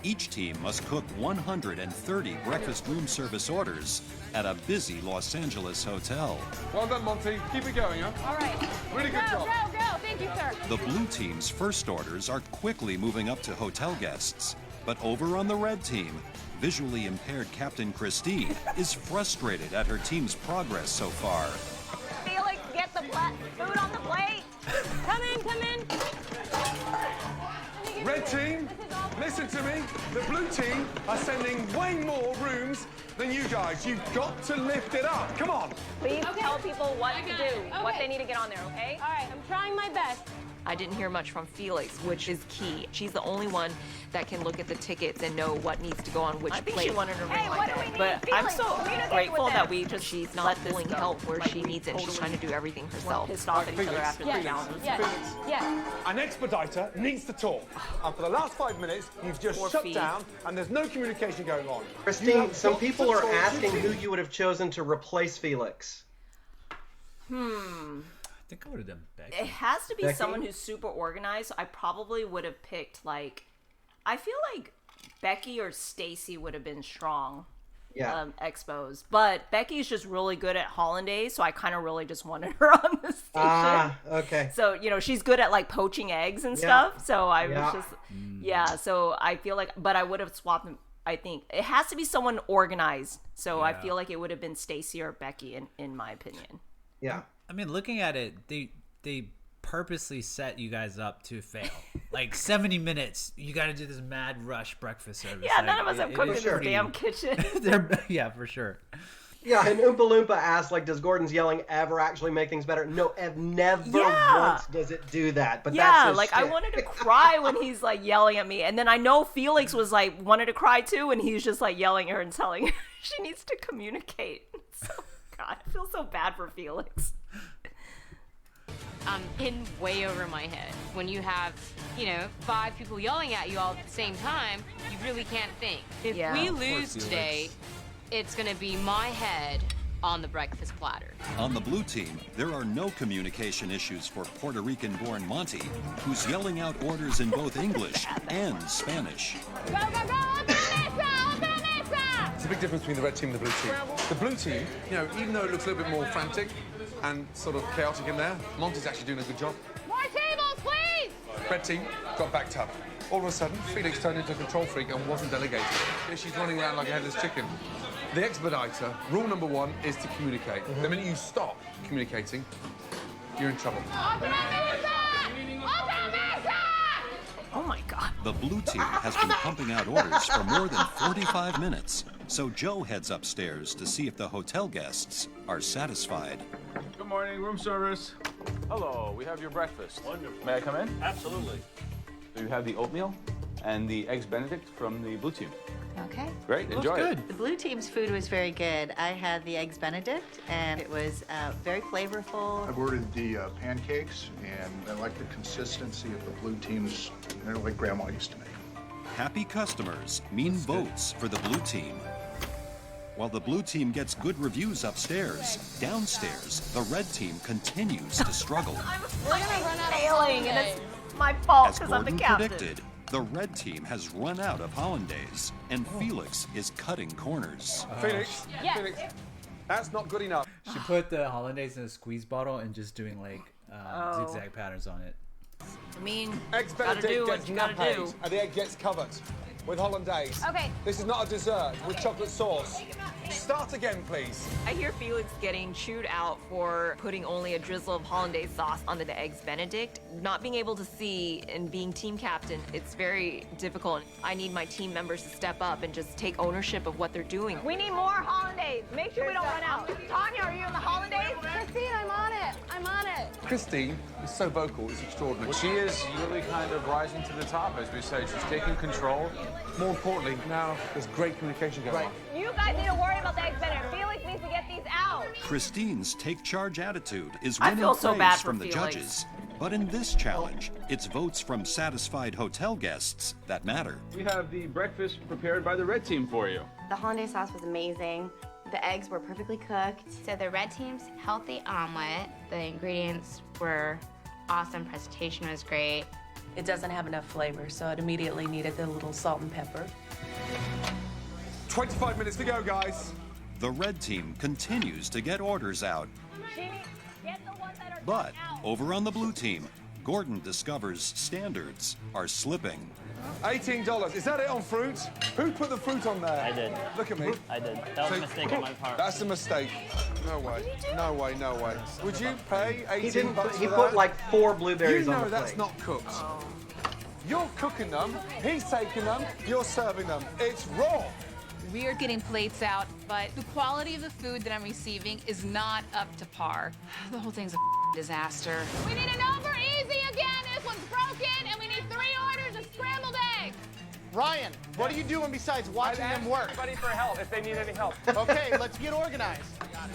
Each team must cook 130 breakfast room service orders at a busy Los Angeles hotel. Well done, Monty. Keep it going, huh? All right. Really good job. Go. Thank you, sir. The blue team's first orders are quickly moving up to hotel guests. But over on the red team, visually impaired Captain Christine is frustrated at her team's progress so far. Felix, get the food on the plate. Come in. Red team, listen to me. The blue team are sending way more rooms than you guys. You've got to lift it up. Come on. Please tell people what to do, what they need to get on there, okay? All right, I'm trying my best. I didn't hear much from Felix, which is key. She's the only one that can look at the tickets and know what needs to go on which plate. I think she wanted to ring like that. But I'm so grateful that she's not pulling help where she needs it. She's trying to do everything herself. Pissed off at each other after the challenges. Yes. An expediter needs to talk. And for the last 5 minutes, you've just shut down and there's no communication going on. Christine, some people are asking who you would have chosen to replace Felix. I think I would have done Becky. It has to be Becky? someone who's super organized. So I probably would have picked I feel like Becky or Stacy would have been strong. Yeah. Expos, but Becky's just really good at hollandaise, so I kind of really just wanted her on the station. Ah, okay. So she's good at poaching eggs and stuff. So I was just So I feel like, but I would have swapped them. I think it has to be someone organized. So I feel like it would have been Stacy or Becky in my opinion. Yeah. I mean, looking at it, they purposely set you guys up to fail. 70 minutes, you got to do this mad rush breakfast service. Yeah, none of us have cooked in this damn kitchen. Yeah, for sure. Yeah, and Oompa Loompa asked, does Gordon's yelling ever actually make things better? No, never once does it do that. But that's his I shtick. wanted to cry when he's yelling at me, and then I know Felix was wanted to cry too, and he's just yelling at her and telling her she needs to communicate. So God, I feel so bad for Felix. I'm in way over my head. When you have, 5 people yelling at you all at the same time, you really can't think. If we lose today, it's gonna be my head on the breakfast platter. On the blue team, there are no communication issues for Puerto Rican-born Monty, who's yelling out orders in both English and Spanish. Go, open mesa! It's a big difference between the red team and the blue team. The blue team, even though it looks a little bit more frantic and sort of chaotic in there, Monty's actually doing a good job. More tables, please! Red team got backed up. All of a sudden, Felix turned into a control freak and wasn't delegating. She's running around like a headless chicken. The expediter, rule number 1 is to communicate. The minute you stop communicating, you're in trouble. Oh my God. The blue team has been pumping out orders for more than 45 minutes, so Joe heads upstairs to see if the hotel guests are satisfied. Good morning, room service. Hello, we have your breakfast. Wonderful. May I come in? Absolutely. So you have the oatmeal and the eggs Benedict from the blue team. Okay. Great, enjoy it. The blue team's food was very good. I had the eggs Benedict, and it was very flavorful. I've ordered the pancakes, and I like the consistency of the blue team's. They're like Grandma used to make. Happy customers mean votes for the blue team. While the blue team gets good reviews upstairs, downstairs, the red team continues to struggle. We're gonna run out failing, and it's my fault As because I'm the Gordon captain. predicted, the red team has run out of hollandaise, and Felix is cutting corners. Felix, Yes. Felix, that's not good enough. She put the hollandaise in a squeeze bottle and just doing zigzag patterns on it. I mean, Eggs gotta do Benedict what gets you gotta napped, do. and the egg gets covered with hollandaise. Okay. This is not a dessert with chocolate sauce. Start again, please. I hear Felix getting chewed out for putting only a drizzle of hollandaise sauce onto the eggs Benedict. Not being able to see and being team captain, it's very difficult. I need my team members to step up and just take ownership of what they're doing. We need more hollandaise. Make sure we don't run out. Tanya, are you in the hollandaise? Christine, I'm on it. I'm on it. Christine is so vocal, it's extraordinary. She is really kind of rising to the top, as we say. She's taking control. More importantly, now there's great communication going on. You guys need to worry about the eggs Benedict. Felix needs to get these out. Christine's take-charge attitude is I winning feel so praise bad for from the Felix. judges. But in this challenge, it's votes from satisfied hotel guests that matter. We have the breakfast prepared by the red team for you. The hollandaise sauce was amazing. The eggs were perfectly cooked. So the red team's healthy omelet, the ingredients were awesome, presentation was great. it doesn't have enough flavor, so it immediately needed the little salt and pepper. 25 minutes to go, guys. The red team continues to get orders out. But over on the blue team, Gordon discovers standards are slipping. $18. Is that it on fruit? Who put the fruit on there? I did. Look at me. I did. That was a mistake on my part. That's a mistake. No way. No way, no way. Would you pay 18 bucks He for put that? like 4 blueberries You on know the that's plate. not cooked. You're cooking them, he's taking them, you're serving them. It's raw. We are getting plates out, but the quality of the food that I'm receiving is not up to par. The whole thing's a disaster. We need an over easy again. This one's broken, and we need 3 orders of scrambled eggs. Ryan, what are you doing besides watching them work? Everybody for help if they need any help. Okay, let's get organized.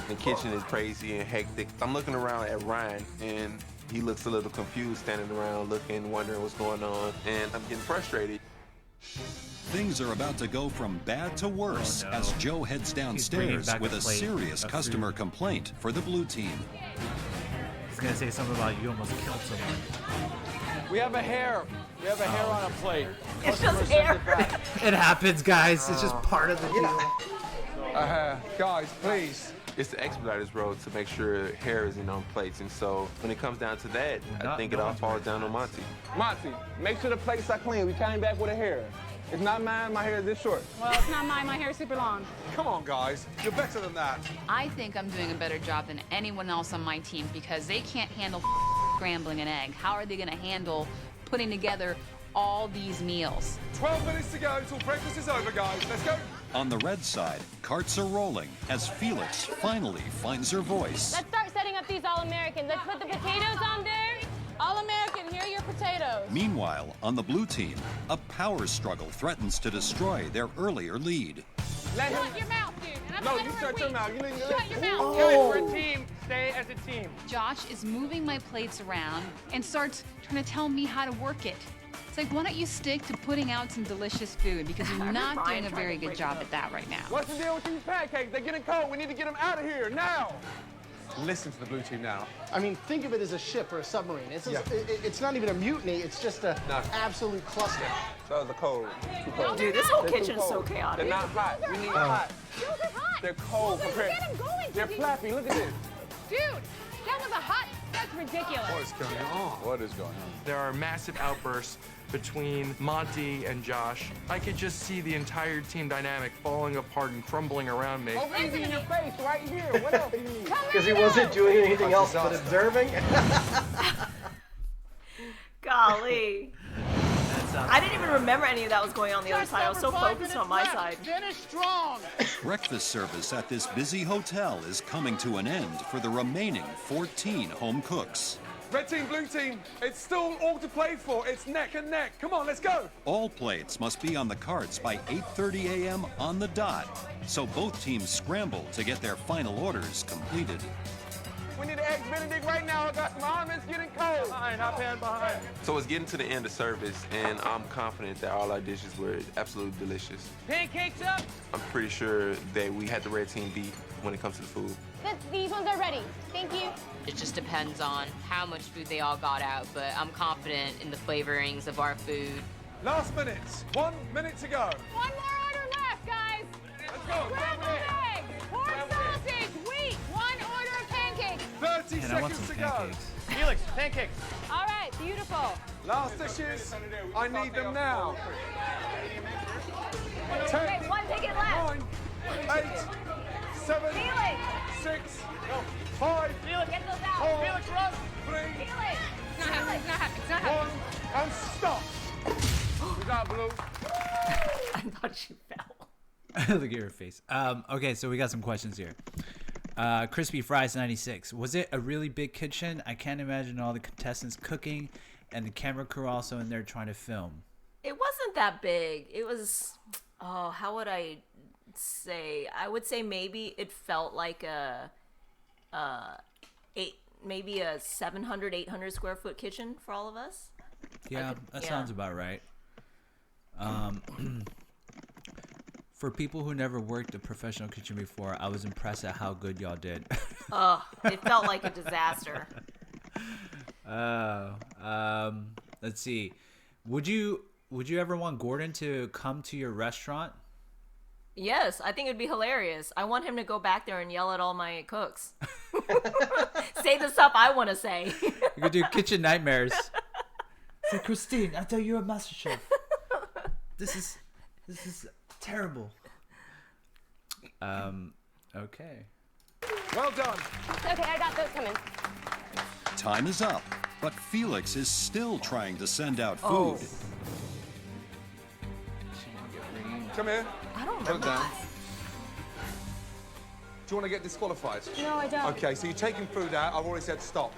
The kitchen is crazy and hectic. I'm looking around at Ryan, and he looks a little confused, standing around looking, wondering what's going on, and I'm getting frustrated. Things are about to go from bad to worse as Joe heads downstairs back with a a plate serious of customer complaint for the blue team. He's gonna say something about you almost killed someone. We have a hair. We have a hair on a plate. It's just hair. It happens, guys. It's just part of the deal. Guys, please. It's the expediter's role to make sure hair isn't on plates, and so when it comes down to that, I think it all falls down on Monty. Monty, make sure the plates are clean. We came back with a hair. It's not mine, my hair is this short. Well, it's not mine. My hair's super long. Come on, guys. You're better than that. I think I'm doing a better job than anyone else on my team because they can't handle scrambling an egg. How are they going to handle putting together all these meals? 12 minutes to go until breakfast is over, guys. Let's go. On the red side, carts are rolling as Felix finally finds her voice. Let's start setting up these All-Americans. Let's put the potatoes on there. All-American, here are your potatoes. Meanwhile, on the blue team, a power struggle threatens to destroy their earlier lead. Shut your mouth, dude. And I'm No, gonna you let shut her your weep. mouth. You need to Shut your mouth. Guys, we're a team. Stay as a team. Josh is moving my plates around and starts trying to tell me how to work it. It's like, why don't you stick to putting out some delicious food because you're not doing a very good job at that right now. What's the deal with these pancakes? They're getting cold. We need to get them out of here now. Listen to the blue team now. I mean, think of it as a ship or a submarine. It's not even a mutiny. It's just an absolute cluster. So the cold. Too cold. Dude, this whole They're too kitchen is so cold. chaotic. They're not hot. We need hot. They're cold compared. Get him going. They're flappy. Look at this. Dude, that was a hot. That's ridiculous. What is going on? What is going on? There are massive outbursts between Monty and Josh. I could just see the entire team dynamic falling apart and crumbling around me. Oh, easy in your face right here. What else do you need? Because he wasn't doing anything else but observing. Golly. I didn't even remember any of that was going on the other side. I was so focused on my side. Finish strong. Breakfast service at this busy hotel is coming to an end for the remaining 14 home cooks. Red team, blue team, it's still all to play for. It's neck and neck. Come on, let's go. All plates must be on the carts by 8:30 a.m. on the dot, so both teams scramble to get their final orders completed. We need an egg Benedict right now. I got some almonds getting cold. Behind, hop in behind. So it's getting to the end of service, and I'm confident that all our dishes were absolutely delicious. Pancakes up. I'm pretty sure that we had the red team beat when it comes to the food. These ones are ready. Thank you. It just depends on how much food they all got out, but I'm confident in the flavorings of our food. Last minute. 1 minute to go. One more order left, guys. Let's go. Scrambled eggs, pork sausage, wheat. One order of pancakes. 30 And I want seconds some to go. pancakes. Felix, pancakes. All right, beautiful. Last dishes. I need them now. 10, Okay, one ticket left. 9, 8, 7, Felix. 6, 5, Felix, get those out. 4, Felix, run. 3, Felix. It's not happening. It's not happening. It's not 1, happening. and stop. We got blue. I thought she fell. Look at her face. Okay, so we got some questions here. Crispy Fries 96. Was it a really big kitchen? I can't imagine all the contestants cooking and the camera crew also in there trying to film. It wasn't that big. It was, oh, how would I say? I would say maybe it felt like maybe a 700, 800 square foot kitchen for all of us. Yeah, that sounds about right. For people who never worked a professional kitchen before, I was impressed at how good y'all did. It felt like a disaster. Let's Let's see. Would you ever want Gordon to come to your restaurant? Yes, I think it'd be hilarious. I want him to go back there and yell at all my cooks. Say the stuff I want to say. You could do kitchen nightmares. Say, Christine, I thought you were a Masterchef. This is terrible. Okay. Well done. Okay, I got those coming. Time is up, but Felix is still trying to send out food. Oh. Come here. I don't Put it remember. down. Do you want to get disqualified? No, I don't. Okay, so you're taking food out. I've already said stop.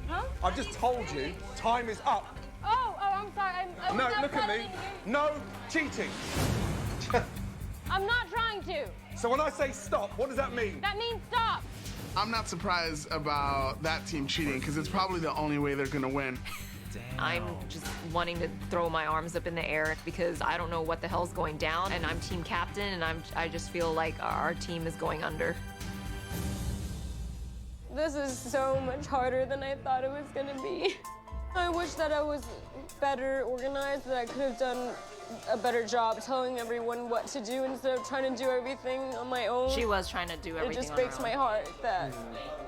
Huh? I've just told you time is up. Oh, I'm sorry. I No, was look at me. No cheating. I'm not trying to. So when I say stop, what does that mean? That means stop. I'm not surprised about that team cheating because it's probably the only way they're gonna win. I'm just wanting to throw my arms up in the air because I don't know what the hell's going down, and I'm team captain, and I just feel like our team is going under. This is so much harder than I thought it was gonna be. I wish that I was better organized, that I could have done a better job telling everyone what to do instead of trying to do everything on my own. She was trying to do everything It just on breaks her my own. heart that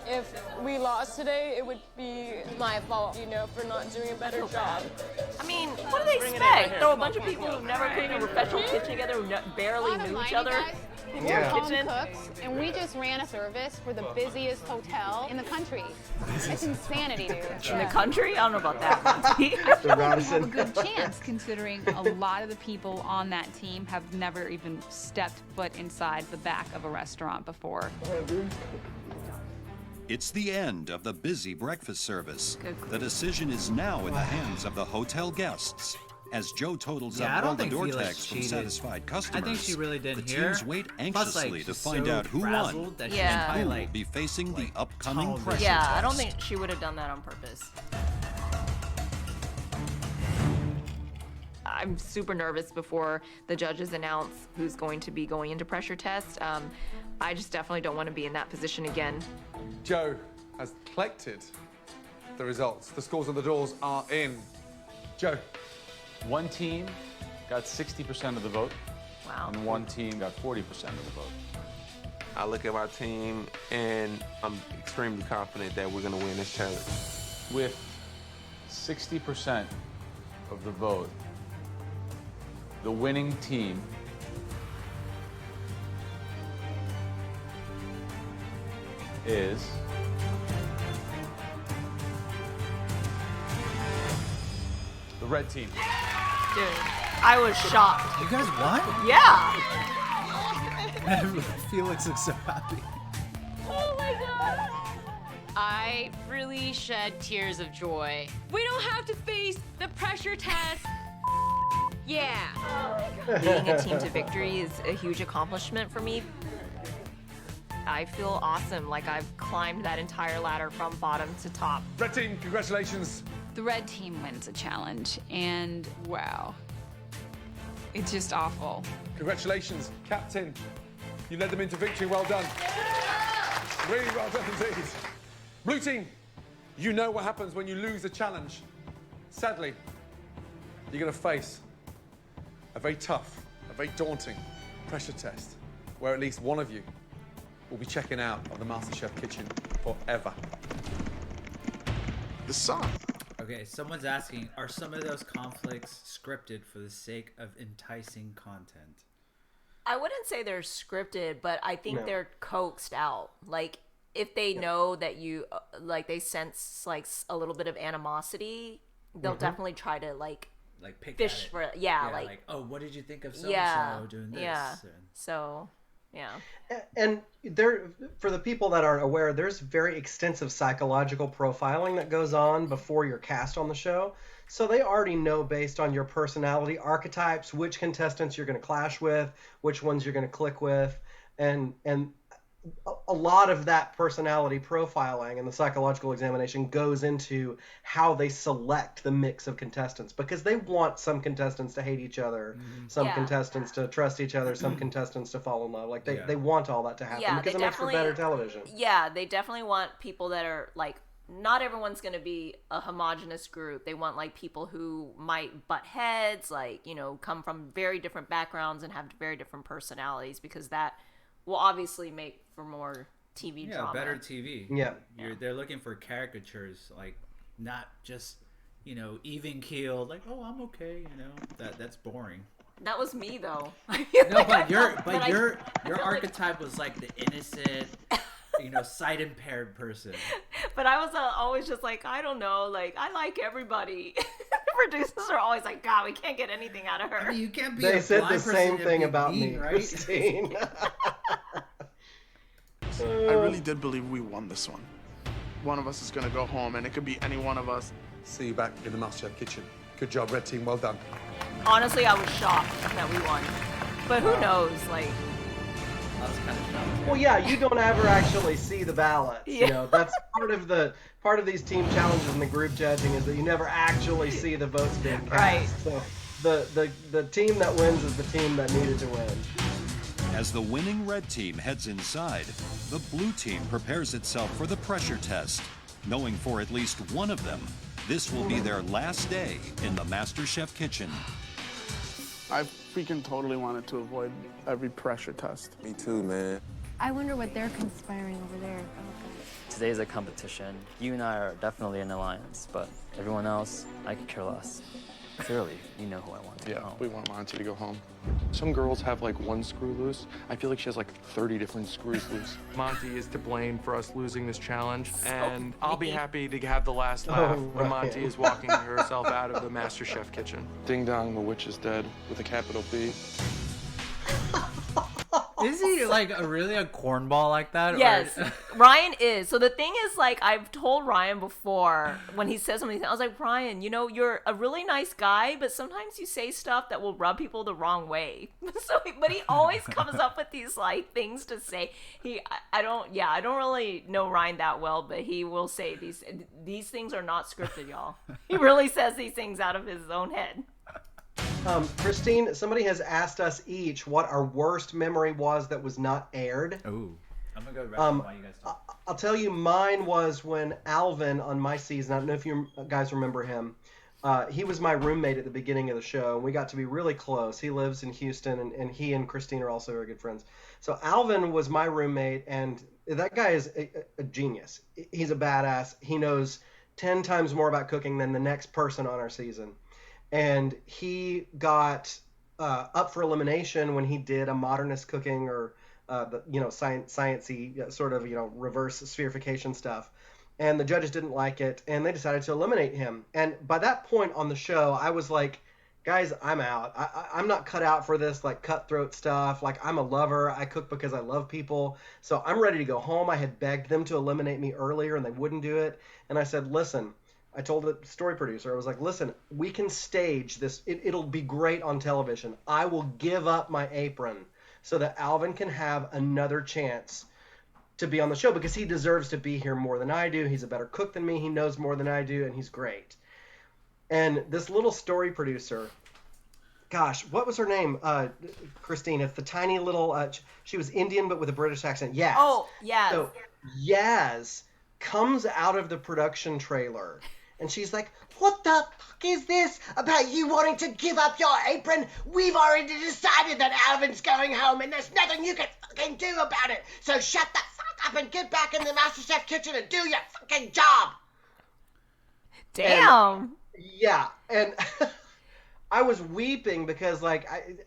if we lost today, it would be my fault, for not doing a better job. I mean, what do they expect? Throw a bunch of people who've never cooked in a professional kitchen together, who barely Bottom knew line, each you other. guys, in We're the home kitchen. cooks, and we just ran a service for the busiest hotel in the country. It's insanity, dude. In the country? I don't know about that. I feel like we have a good chance, considering a lot of the people on that team have never even stepped foot inside the back of a restaurant before. It's the end of the busy breakfast service. The decision is now in the hands of the hotel guests. As Joe totals Yeah, I up don't all the think door Felix texts from cheated. satisfied customers, I think she really did the here. teams wait Plus, anxiously to she's find so out who won frazzled that she Yeah. and who probably, will be facing the upcoming tone pressure Yeah, test. I don't think she would have done that on purpose. I'm super nervous before the judges announce who's going to be going into pressure test. I just definitely don't want to be in that position again. Joe has collected the results. The scores on the doors are in. Joe. One team got 60% of the vote. Wow. And one team got 40% of the vote. I look at my team and I'm extremely confident that we're going to win this challenge. With 60% of the vote, the winning team is the red team. Dude, I was shocked. You guys won? Yeah. Felix looks so happy. Oh my god! I really shed tears of joy. We don't have to face the pressure test. Yeah. Leading a team to victory is a huge accomplishment for me. I feel awesome, like I've climbed that entire ladder from bottom to top. Red team, congratulations. The red team wins a challenge, and wow, it's just awful. Congratulations, Captain. You led them into victory. Well done. Really well done indeed. Blue team, you know what happens when you lose a challenge. Sadly, you're going to face a very tough, a very daunting pressure test where at least one of you will be checking out of the Masterchef kitchen forever. The sun. Okay, someone's asking, are some of those conflicts scripted for the sake of enticing content? I wouldn't say they're scripted, but I think No. they're coaxed out. Like, if they know that you, like, they sense, like, a little bit of animosity, they'll Mhm. definitely try to, like pick fish at it. for it. Yeah, like, oh, what did you think of so yeah, and so doing this? yeah. And- So, yeah. And there, for the people that aren't aware, there's very extensive psychological profiling that goes on before you're cast on the show. So they already know, based on your personality archetypes, which contestants you're going to clash with, which ones you're going to click with, and a lot of that personality profiling and the psychological examination goes into how they select the mix of contestants, because they want some contestants to hate each other, some Yeah. contestants to trust each other, some contestants to fall in love. Like they want all that to happen Yeah, because they it makes for definitely- better television. Yeah, they definitely want people that are, like, not everyone's going to be a homogenous group. They want like people who might butt heads, like, you know, come from very different backgrounds and have very different personalities, because that will obviously make for more TV drama. Better TV. Yeah. They're looking for caricatures, like not just, you know, even keeled, like, oh, I'm okay, you know. That's boring. That was me though. No, but your archetype was like the innocent, you know, sight impaired person. But I was always just like, I don't know, like, I like everybody. The producers are always like, God, we can't get anything out of her. I mean, you can't be. They said the blind same person thing and be about mean, me, right? Christine. I really did believe we won this one. One of us is going to go home, and it could be any one of us. See you back in the Masterchef kitchen. Good job, Red Team. Well done. Honestly, I was shocked that we won. But who knows, like... I was kind of shocked. Well, yeah, you don't ever actually see the ballots. Yeah. You know, that's part of these team challenges and the group judging is that you never actually see the votes being cast. Right. So the team that wins is the team that needed to win. As the winning red team heads inside, the blue team prepares itself for the pressure test, knowing for at least one of them, this will be their last day in the Masterchef kitchen. I freaking totally wanted to avoid every pressure test. Me too, man. I wonder what they're conspiring over there. Today's a competition. You and I are definitely an alliance, but everyone else, I could care less. Clearly, you know who I want to go home. We want Monty to go home. Some girls have like one screw loose. I feel like she has like 30 different screws loose. Monty is to blame for us losing this challenge, and I'll be happy to have the last laugh when Monty is walking herself out of the MasterChef kitchen. Ding dong, the witch is dead with a capital B. Is he like really a cornball like that? Yes, Or... Ryan is. So the thing is, like, I've told Ryan before when he says something, I was like, Ryan, you know, you're a really nice guy, but sometimes you say stuff that will rub people the wrong way. But he always comes up with these like things to say. I don't really know Ryan that well, but he will say these things are not scripted, y'all. He really says these things out of his own head. Christine, somebody has asked us each what our worst memory was that was not aired. Ooh, I'm gonna go around while you guys talk. I'll tell you, mine was when Alvin on my season. I don't know if you guys remember him. He was my roommate at the beginning of the show, and we got to be really close. He lives in Houston, and he and Christine are also very good friends. So Alvin was my roommate, and that guy is a genius. He's a badass. He knows 10 times more about cooking than the next person on our season. And he got up for elimination when he did a modernist cooking or sciencey sort of reverse spherification stuff, and the judges didn't like it, and they decided to eliminate him. And by that point on the show, I was like, guys, I'm out. I'm not cut out for this like cutthroat stuff. Like, I'm a lover. I cook because I love people. So I'm ready to go home. I had begged them to eliminate me earlier, and they wouldn't do it. And I said, listen. I told the story producer, I was like, listen, we can stage this. It'll be great on television. I will give up my apron so that Alvin can have another chance to be on the show, because he deserves to be here more than I do. He's a better cook than me. He knows more than I do, and he's great. And this little story producer, gosh, what was her name? Christine. It's the tiny little, she was Indian but with a British accent. Yaz. Oh, Yaz. So Yaz comes out of the production trailer. And she's like, what the fuck is this about you wanting to give up your apron? We've already decided that Alvin's going home and there's nothing you can fucking do about it. So shut the fuck up and get back in the MasterChef kitchen and do your fucking job. Damn. And I was weeping because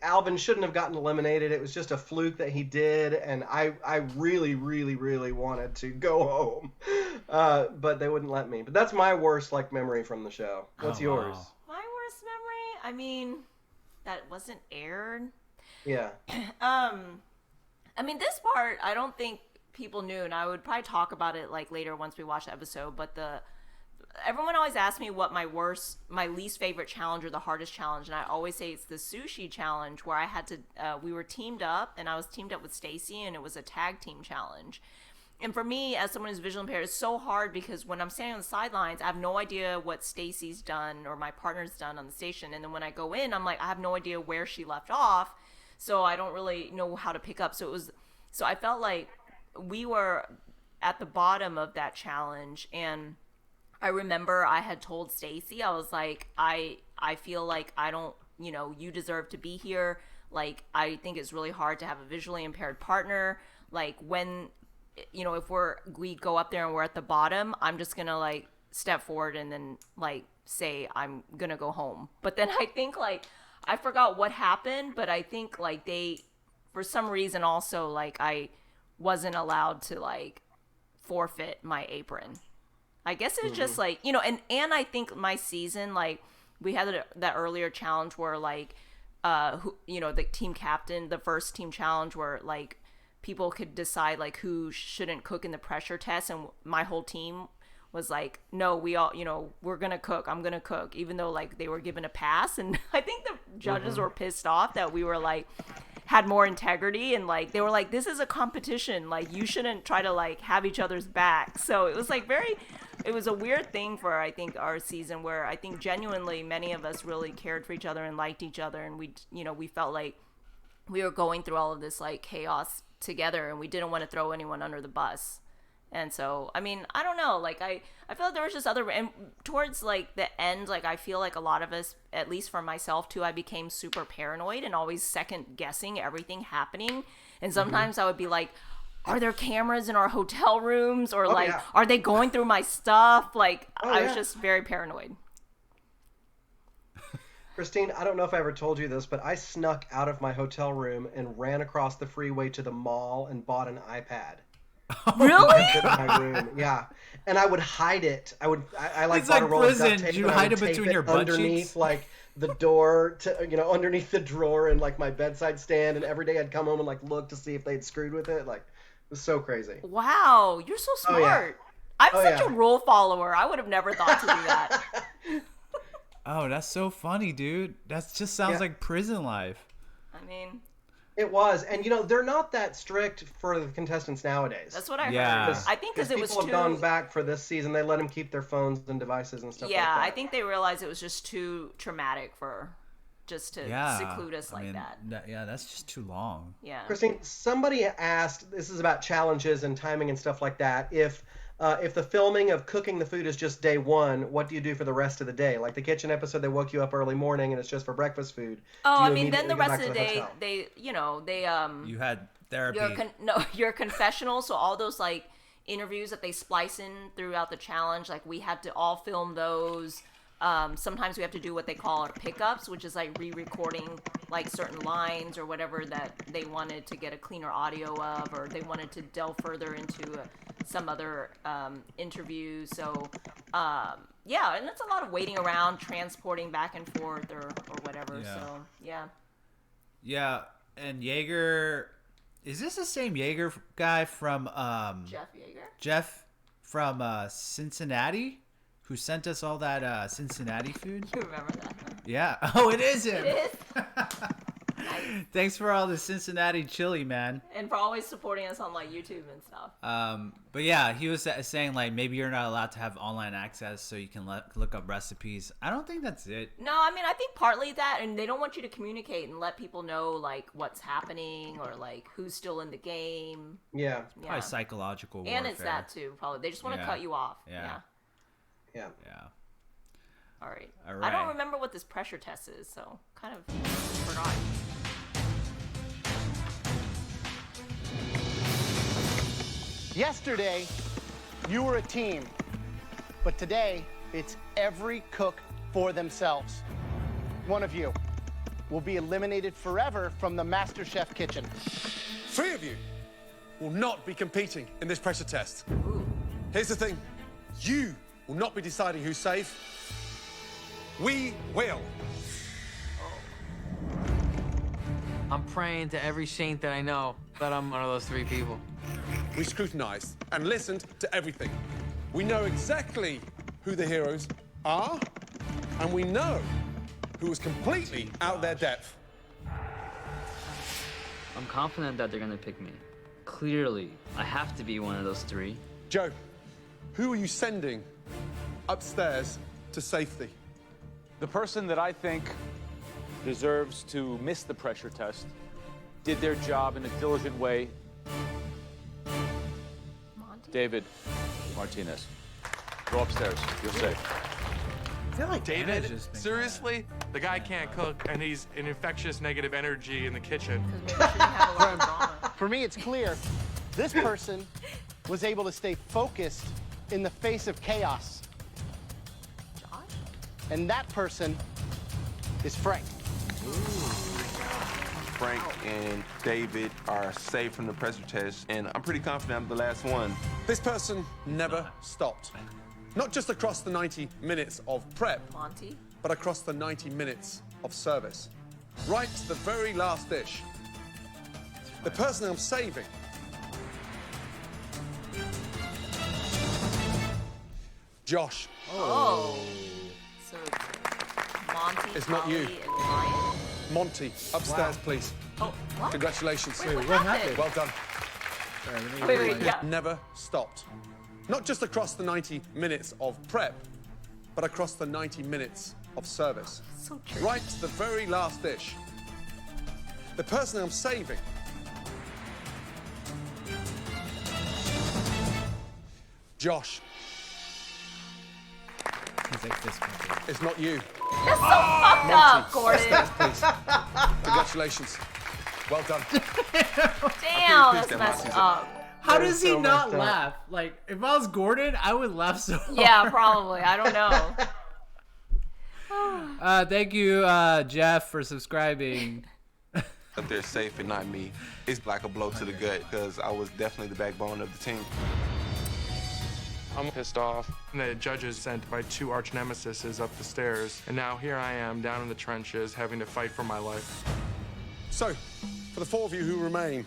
Alvin shouldn't have gotten eliminated. It was just a fluke that he did, and I really, really, really wanted to go home, but they wouldn't let me. But that's my worst memory from the show. What's yours? Wow. My worst memory? I mean, that wasn't aired. Yeah. I mean, this part I don't think people knew, and I would probably talk about it later once we watch the episode. But everyone always asks me what my least favorite challenge or the hardest challenge, and I always say it's the sushi challenge, where I had to, we were teamed up, and I was teamed up with Stacy, and it was a tag team challenge. And for me, as someone who's visually impaired, it's so hard because when I'm standing on the sidelines, I have no idea what Stacy's done or my partner's done on the station, and then when I go in, I'm like, I have no idea where she left off, so I don't really know how to pick up. So I felt like we were at the bottom of that challenge, and I remember I had told Stacy, I was like, I feel like I don't, you deserve to be here. Like, I think it's really hard to have a visually impaired partner. Like, when, if we go up there and we're at the bottom, I'm just gonna like step forward and then like say I'm gonna go home. But then I think like, I forgot what happened, but I think like they, for some reason also, like I wasn't allowed to like forfeit my apron. I guess it was just like, and I think my season, like we had that earlier challenge where like, the team captain, the first team challenge where like people could decide like who shouldn't cook in the pressure test. And my whole team was like, no, we all, we're going to cook. I'm going to cook, even though like they were given a pass. And I think the judges were pissed off that we were like, had more integrity, and like they were like, this is a competition, like you shouldn't try to like have each other's back. So it was like it was a weird thing for I think our season, where I think genuinely many of us really cared for each other and liked each other, and we felt like we were going through all of this like chaos together, and we didn't want to throw anyone under the bus. And so, I mean, I don't know, like I feel like there was just and towards like the end, like I feel like a lot of us, at least for myself too, I became super paranoid and always second guessing everything happening. And sometimes I would be like, are there cameras in our hotel rooms, or are they going through my stuff? Like I was just very paranoid. Christine, I don't know if I ever told you this, but I snuck out of my hotel room and ran across the freeway to the mall and bought an iPad. Really? In my room. Yeah, and I would hide it. I like It's bought like a roll of prison. duct tape. You and I hide would it tape between your butt underneath cheeks? like the door to underneath the drawer in like my bedside stand. And every day I'd come home and like look to see if they'd screwed with it. Like it was so crazy. Wow, you're so smart. I'm such a rule follower. I would have never thought to do that. Oh, that's so funny, dude. That just sounds like prison life. I mean, it was, and they're not that strict for the contestants nowadays. That's what I heard. I think because it was people have gone back for this season. They let them keep their phones and devices and stuff. Yeah, like that. I think they realized it was just too traumatic for just to seclude us like that. That's just too long. Yeah. Christine, somebody asked. This is about challenges and timing and stuff like that. If the filming of cooking the food is just day one, what do you do for the rest of the day? Like the kitchen episode, they woke you up early morning and it's just for breakfast food. Oh, I mean, then the rest of the day, they You had therapy. Your confessional. So all those like interviews that they splice in throughout the challenge, like we had to all film those. Sometimes we have to do what they call our pickups, which is like re-recording like certain lines or whatever that they wanted to get a cleaner audio of, or they wanted to delve further into some other interview. So yeah, and it's a lot of waiting around, transporting back and forth or whatever. Yeah. So yeah. Yeah, and Jaeger, is this the same Jaeger guy from Jeff Jaeger? Jeff from Cincinnati? Who sent us all that Cincinnati food? You remember that? Huh? Yeah. Oh, it is him. It is. Nice. Thanks for all the Cincinnati chili, man. And for always supporting us on like YouTube and stuff. But yeah, he was saying like maybe you're not allowed to have online access so you can look up recipes. I don't think that's it. No, I mean I think partly that, and they don't want you to communicate and let people know like what's happening or like who's still in the game. Yeah. Probably psychological warfare. And it's that too, probably. They just want to cut you off. Yeah. All right. I don't remember what this pressure test is, so kind of forgot. Yesterday, you were a team, but today, it's every cook for themselves. One of you will be eliminated forever from the Masterchef kitchen. 3 of you will not be competing in this pressure test. Here's the thing. You will not be deciding who's safe. We will. I'm praying to every saint that I know that I'm one of those 3 people. We scrutinized and listened to everything. We know exactly who the heroes are, and we know who is completely out their depth. I'm confident that they're gonna pick me. Clearly, I have to be one of those 3. Joe, who are you sending upstairs to safety? The person that I think deserves to miss the pressure test did their job in a diligent way. David Martinez. Go upstairs. You're safe. I feel like David, seriously? The guy can't cook, and he's an infectious negative energy in the kitchen. For me, it's clear this person was able to stay focused in the face of chaos. Josh? And that person is Frank. Frank and David are safe from the pressure test, and I'm pretty confident I'm the last one. This person never stopped. Not just across the 90 minutes of prep, Monty? but across the 90 minutes of service. Right to the very last dish. The person I'm saving. Josh. Oh. So it's Monty, It's not you. Holly, and Ryan? Monty, upstairs, Wow. please. Oh, what? Congratulations. Wait, what happened? Well done. Wait, yeah. Never stopped. Not just across the 90 minutes of prep, but across the 90 minutes of service. So true. Right to the very last dish. The person I'm saving. Josh. He's like this one. It's not you. That's so fucked up, Gordon. Upstairs, please. Congratulations. Well done. Damn, that's messed up. How does he so not messed up. laugh? Like, if I was Gordon, I would laugh so hard. Yeah, probably. I don't know. Thank you, Jeff, for subscribing. If they're safe and not me, it's like a blow to the gut because I was definitely the backbone of the team. I'm pissed off. And the judges sent my two arch nemesises up the stairs, and now here I am down in the trenches having to fight for my life. So, for the four of you who remain,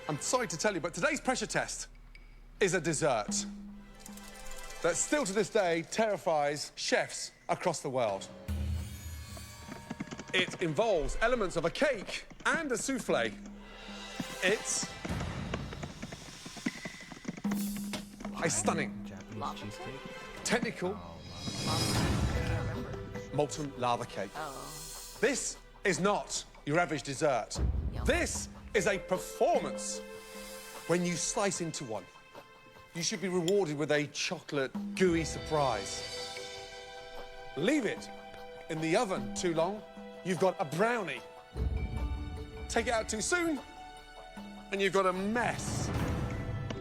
I'm sorry to tell you, but today's pressure test is a dessert that still to this day terrifies chefs across the world. It involves elements of a cake and a souffle. It's a stunning, technical, molten lava cake. This is not your average dessert. This is a performance. When you slice into one, you should be rewarded with a chocolate gooey surprise. Leave it in the oven too long, you've got a brownie. Take it out too soon, and you've got a mess.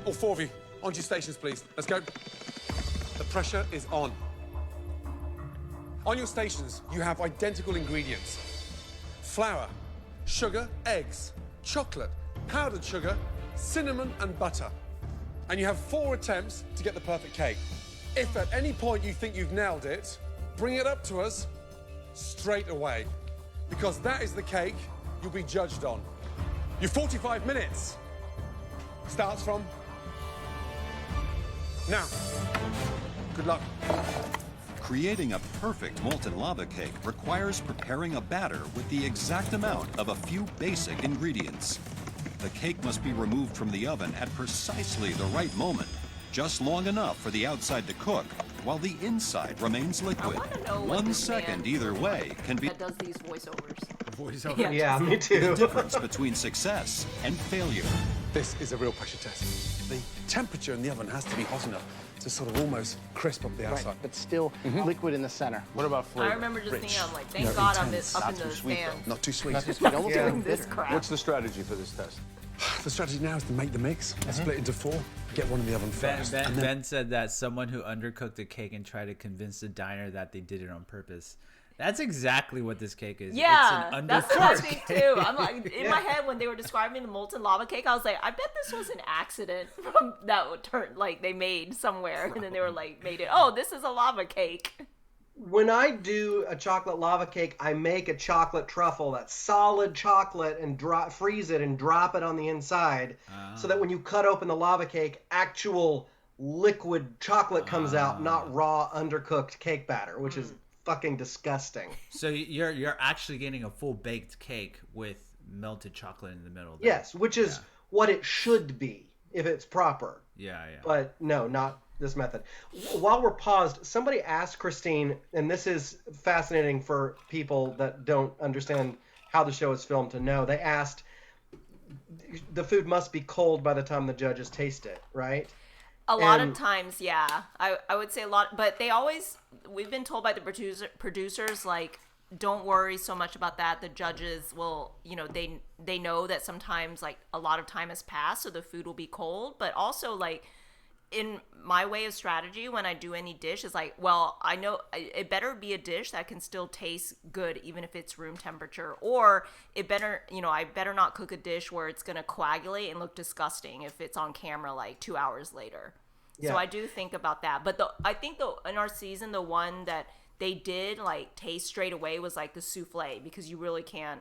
All four of you, onto your stations, please. Let's go. The pressure is on. On your stations, you have identical ingredients. Flour, sugar, eggs, chocolate, powdered sugar, cinnamon, and butter. And you have 4 attempts to get the perfect cake. If at any point you think you've nailed it, bring it up to us straight away, because that is the cake you'll be judged on. Your 45 minutes starts from now. Good luck. Creating a perfect molten lava cake requires preparing a batter with the exact amount of a few basic ingredients. The cake must be removed from the oven at precisely the right moment, just long enough for the outside to cook, while the inside remains liquid. 1 second either way can be That does these voiceovers. Voiceover? Yeah, me too. the difference between success and failure. This is a real pressure test. The temperature in the oven has to be hot enough to sort of almost crisp up the outside. Right, but still liquid in the center. What about I remember just thinking, I'm like, thank God I'm up in the stand. Not too sweet. Not too sweet. Almost Doing this crap. What's the strategy for this test? The strategy now is to make the mix, split into 4, get one in the oven first. and then Ben said that someone who undercooked a cake and tried to convince the diner that they did it on purpose. That's exactly what this cake is. Yeah, it's an that's what I undercooked think cake. too. I'm like, in my head when they were describing the molten lava cake, I was like, I bet this was an accident from that would turn like they made somewhere, and then they were like, made it. Oh, this is a lava cake. When I do a chocolate lava cake, I make a chocolate truffle, that's solid chocolate, and freeze it and drop it on the inside, so that when you cut open the lava cake, actual liquid chocolate comes out, not raw undercooked cake batter, which is fucking disgusting. So you're actually getting a full baked cake with melted chocolate in the middle. Yes, which is what it should be if it's proper. Yeah. But no, not this method. While we're paused, somebody asked Christine, and this is fascinating for people that don't understand how the show is filmed to know. They asked, the food must be cold by the time the judges taste it, right? A lot of times, yeah. I would say a lot, but we've been told by the producers, like, don't worry so much about that. The judges will, they know that sometimes, like, a lot of time has passed, so the food will be cold. But also, like, in my way of strategy, when I do any dish, is like, well, I know it better be a dish that can still taste good, even if it's room temperature, or it better, I better not cook a dish where it's going to coagulate and look disgusting if it's on camera like 2 hours later. Yeah. So I do think about that. But I think in our season, the one that they did like taste straight away was like the souffle, because you really can't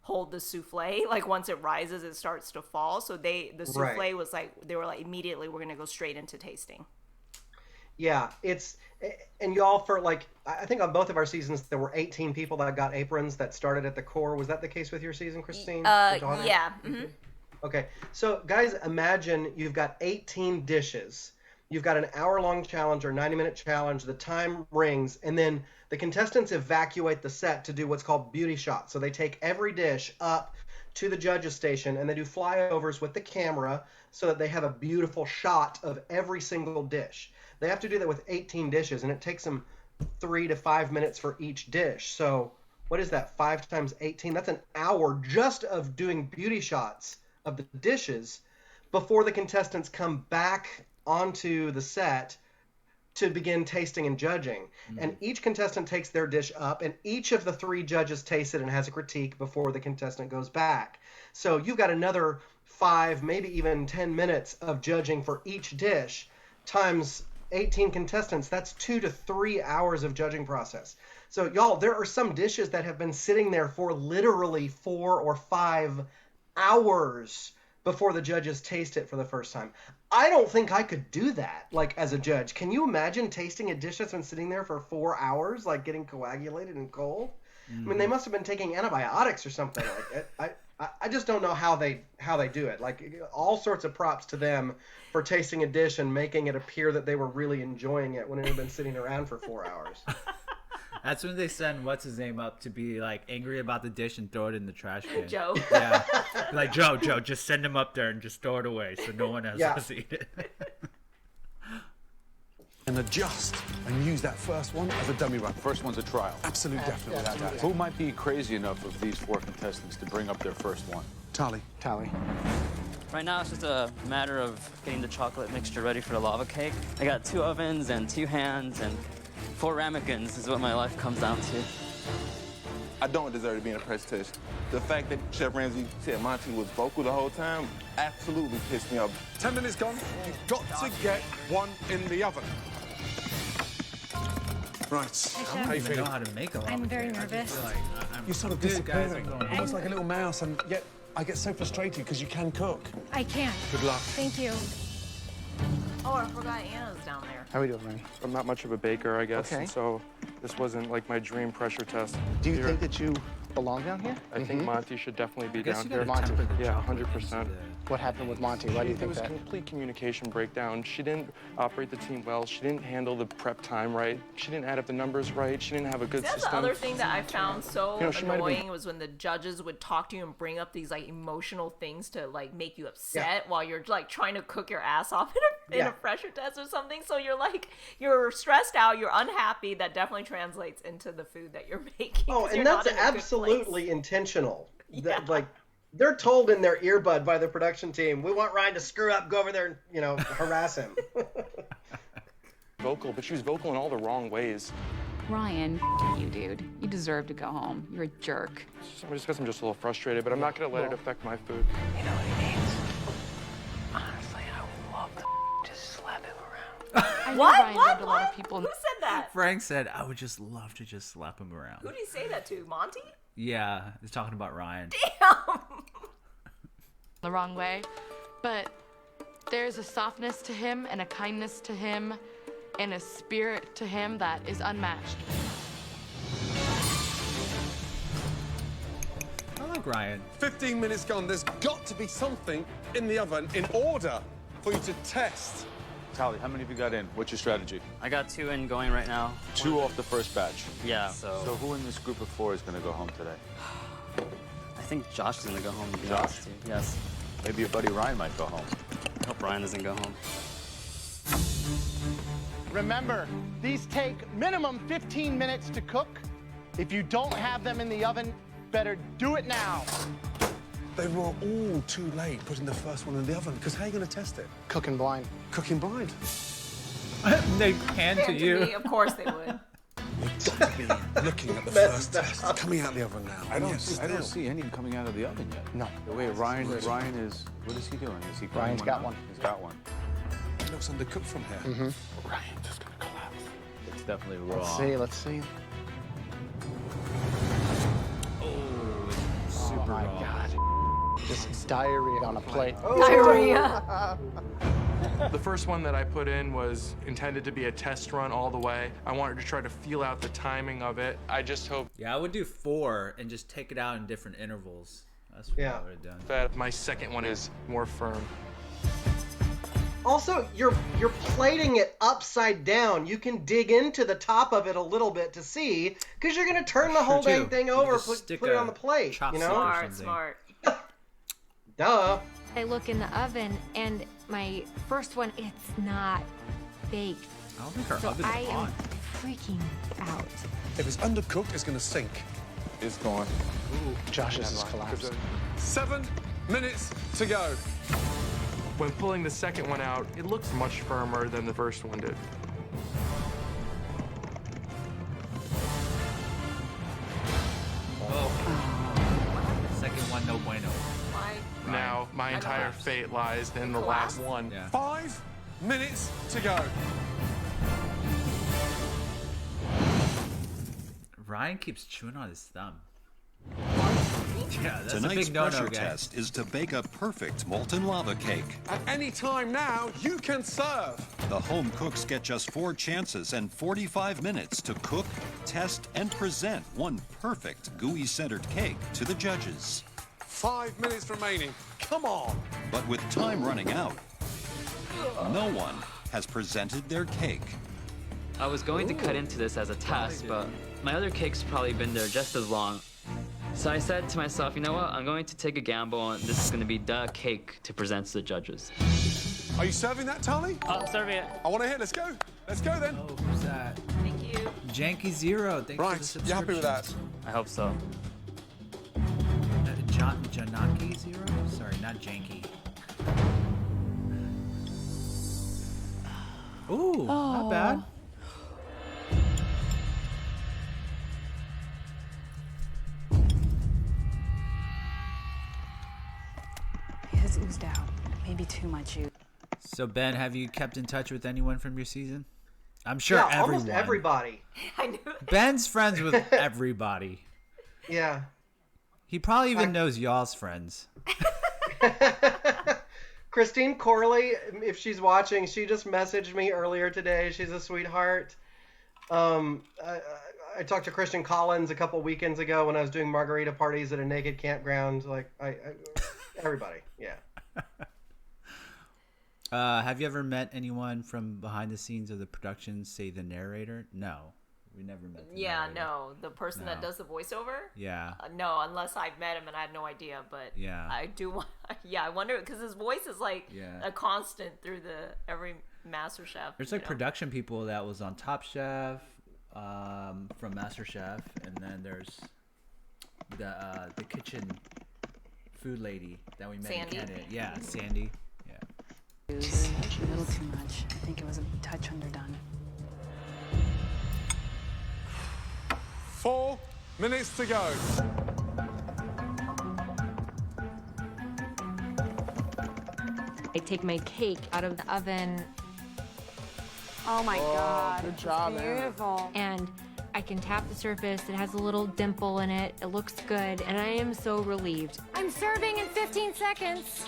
hold the souffle. Like once it rises, it starts to fall. So the souffle was like, they were like, immediately we're going to go straight into tasting. Yeah, and y'all, for like, I think on both of our seasons, there were 18 people that got aprons that started at the core. Was that the case with your season, Christine? Yeah. Mm-hmm. Okay, so guys, imagine you've got 18 dishes. You've got an hour-long challenge or 90-minute challenge. The time rings, and then the contestants evacuate the set to do what's called beauty shots. So they take every dish up to the judges' station, and they do flyovers with the camera so that they have a beautiful shot of every single dish. They have to do that with 18 dishes, and it takes them 3 to 5 minutes for each dish. So what is that, 5 times 18? That's an hour just of doing beauty shots of the dishes before the contestants come back onto the set to begin tasting and judging. And each contestant takes their dish up, and each of the 3 judges tastes it and has a critique before the contestant goes back. So you've got another 5, maybe even 10 minutes of judging for each dish times 18 contestants. That's 2 to 3 hours of judging process. So y'all, there are some dishes that have been sitting there for literally 4 or 5 hours before the judges taste it for the first time. I don't think I could do that, like, as a judge. Can you imagine tasting a dish that's been sitting there for 4 hours, like getting coagulated and cold? I mean, they must have been taking antibiotics or something. Like, I just don't know how they do it. Like, all sorts of props to them for tasting a dish and making it appear that they were really enjoying it when it had been sitting around for 4 hours. That's when they send what's his name up to be like angry about the dish and throw it in the trash can. Joe. Yeah, like Joe, just send him up there and just throw it away so no one else has to eat it. And adjust and use that first one as a dummy run. First one's a trial. Absolute, definitely. Without doubt. Who might be crazy enough of these 4 contestants to bring up their first one? Tally. Right now, it's just a matter of getting the chocolate mixture ready for the lava cake. I got 2 ovens and 2 hands and 4 ramekins is what my life comes down to. I don't deserve to be in a press test. The fact that Chef Ramsay said Monty was vocal the whole time absolutely pissed me off. 10 minutes gone. You've got to get one in the oven. Right. I don't even know how to make a lava I'm very cake. nervous. You're sort of disappearing, almost like a little mouse, and yet I get so frustrated because you can cook. I can. Good luck. Thank you. Oh, I forgot Anna's down there. How are we doing, man? I'm not much of a baker, I guess, and so this wasn't like my dream pressure test. Do you think that you belong down here? I think Monty should definitely be down you here. gotta temper the Yeah, chocolate 100%. What happened with Monty? Why do you There think was that? complete communication breakdown. She didn't operate the team well. She didn't handle the prep time right. She didn't add up the numbers right. She didn't have a good That's system. the other thing that I found so she might have been- annoying was when the judges would talk to you and bring up these like emotional things to like make you upset while you're like trying to cook your ass off in a pressure test or something. So you're like, you're stressed out, you're unhappy. That definitely translates into the food that you're making. Oh, 'cause and you're that's not in a good absolutely place. intentional. Yeah. Like, they're told in their earbud by the production team, we want Ryan to screw up, go over there and, harass him. Vocal, but she was vocal in all the wrong ways. Ryan, you dude. You deserve to go home. You're a jerk. I just guess I'm just a little frustrated, but I'm not going to let it affect my food. You know what he needs? Honestly, I would love to just slap him around. I know Ryan loved a lot of people. Who said that? Frank said, I would just love to just slap him around. Who did he say that to? Monty? Yeah, he's talking about Ryan. Damn. The wrong way, but there's a softness to him and a kindness to him and a spirit to him that is unmatched. I like Ryan. 15 minutes gone. There's got to be something in the oven in order for you to test. Tally, how many have you got in? What's your strategy? I got 2 in going right now. 2 off the first batch. Yeah, So who in this group of 4 is going to go home today? I think Josh is gonna go home. To be Josh? honest, too. Yes. Maybe your buddy Ryan might go home. I hope Ryan doesn't go home. Remember, these take minimum 15 minutes to cook. If you don't have them in the oven, better do it now. They were all too late putting the first one in the oven, because how are you going to test it? Cooking blind. Cooking blind. They hand to you. Me, of course they would. Looking at the first test. It's coming out of the oven now. I don't see any coming out of the oven yet. No. Wait, Ryan is, what is he doing? Is he cooking Ryan's got one. He's got one. It looks undercooked from here. Mm-hmm. Ryan's just going to collapse. It's definitely raw. Let's see. Super my raw. God. Just diarrhea on a plate. Diarrhea. The first one that I put in was intended to be a test run all the way. I wanted to try to feel out the timing of it. I just hope Yeah, I would do 4 and just take it out in different intervals. That's what I would have done. that my second one is more firm. Also, you're plating it upside down. You can dig into the top of it a little bit to see, because you're gonna turn the whole dang thing over, put it on the plate. You know? Smart. Duh. I look in the oven, and my first one, it's not baked. I don't think our So oven's I am on. freaking out. If it's undercooked, it's going to sink. It's going. Josh's is collapsed. 7 minutes to go. When pulling the second one out, it looks much firmer than the first one did. Second one, no bueno. Now, my entire fate lies in the last one. Yeah. 5 minutes to go. Ryan keeps chewing on his thumb. Yeah, that's a Tonight's big no-no, pressure guys. test is to bake a perfect molten lava cake. At any time now, you can serve. The home cooks get just 4 chances and 45 minutes to cook, test, and present one perfect gooey-centered cake to the judges. 5 minutes remaining. Come on. But with time running out, no one has presented their cake. I was going to cut into this as a test, but my other cake's probably been there just as long. So I said to myself, you know what? I'm going to take a gamble, and this is going to be the cake to present to the judges. Are you serving that, Tali? I'm serving it. I want to hear. Let's go. Let's go then. Oh, who's that? Thank you. Janky Zero. Thanks for the Right. You happy with that? subscriptions. I hope so. Janaki Zero? Sorry, not Janky. Ooh, not bad. It has oozed out. Maybe too much ooze. So Ben, have you kept in touch with anyone from your season? I'm sure everyone. Almost everybody. I knew Ben's friends with everybody. Yeah. He probably even knows y'all's friends. Christine Corley, if she's watching, she just messaged me earlier today. She's a sweetheart. I talked to Christian Collins a couple weekends ago when I was doing margarita parties at a naked campground. Like, everybody, yeah. Have you ever met anyone from behind the scenes of the production, say the narrator? No, we never met. The narrator. No, the person that does the voiceover. Yeah. No, unless I've met him and I had no idea. But yeah, I do. Yeah, I wonder because his voice is like a constant through every Masterchef. There's like production people that was on Top Chef, from Masterchef, and then there's the kitchen food lady that we met Sandy? in Canada. Yeah, Sandy. A little too much. I think it was a touch underdone. 4 minutes to go. I take my cake out of the oven. Oh my God. Good job, man. Beautiful. And I can tap the surface. It has a little dimple in it. It looks good, and I am so relieved. I'm serving in 15 seconds.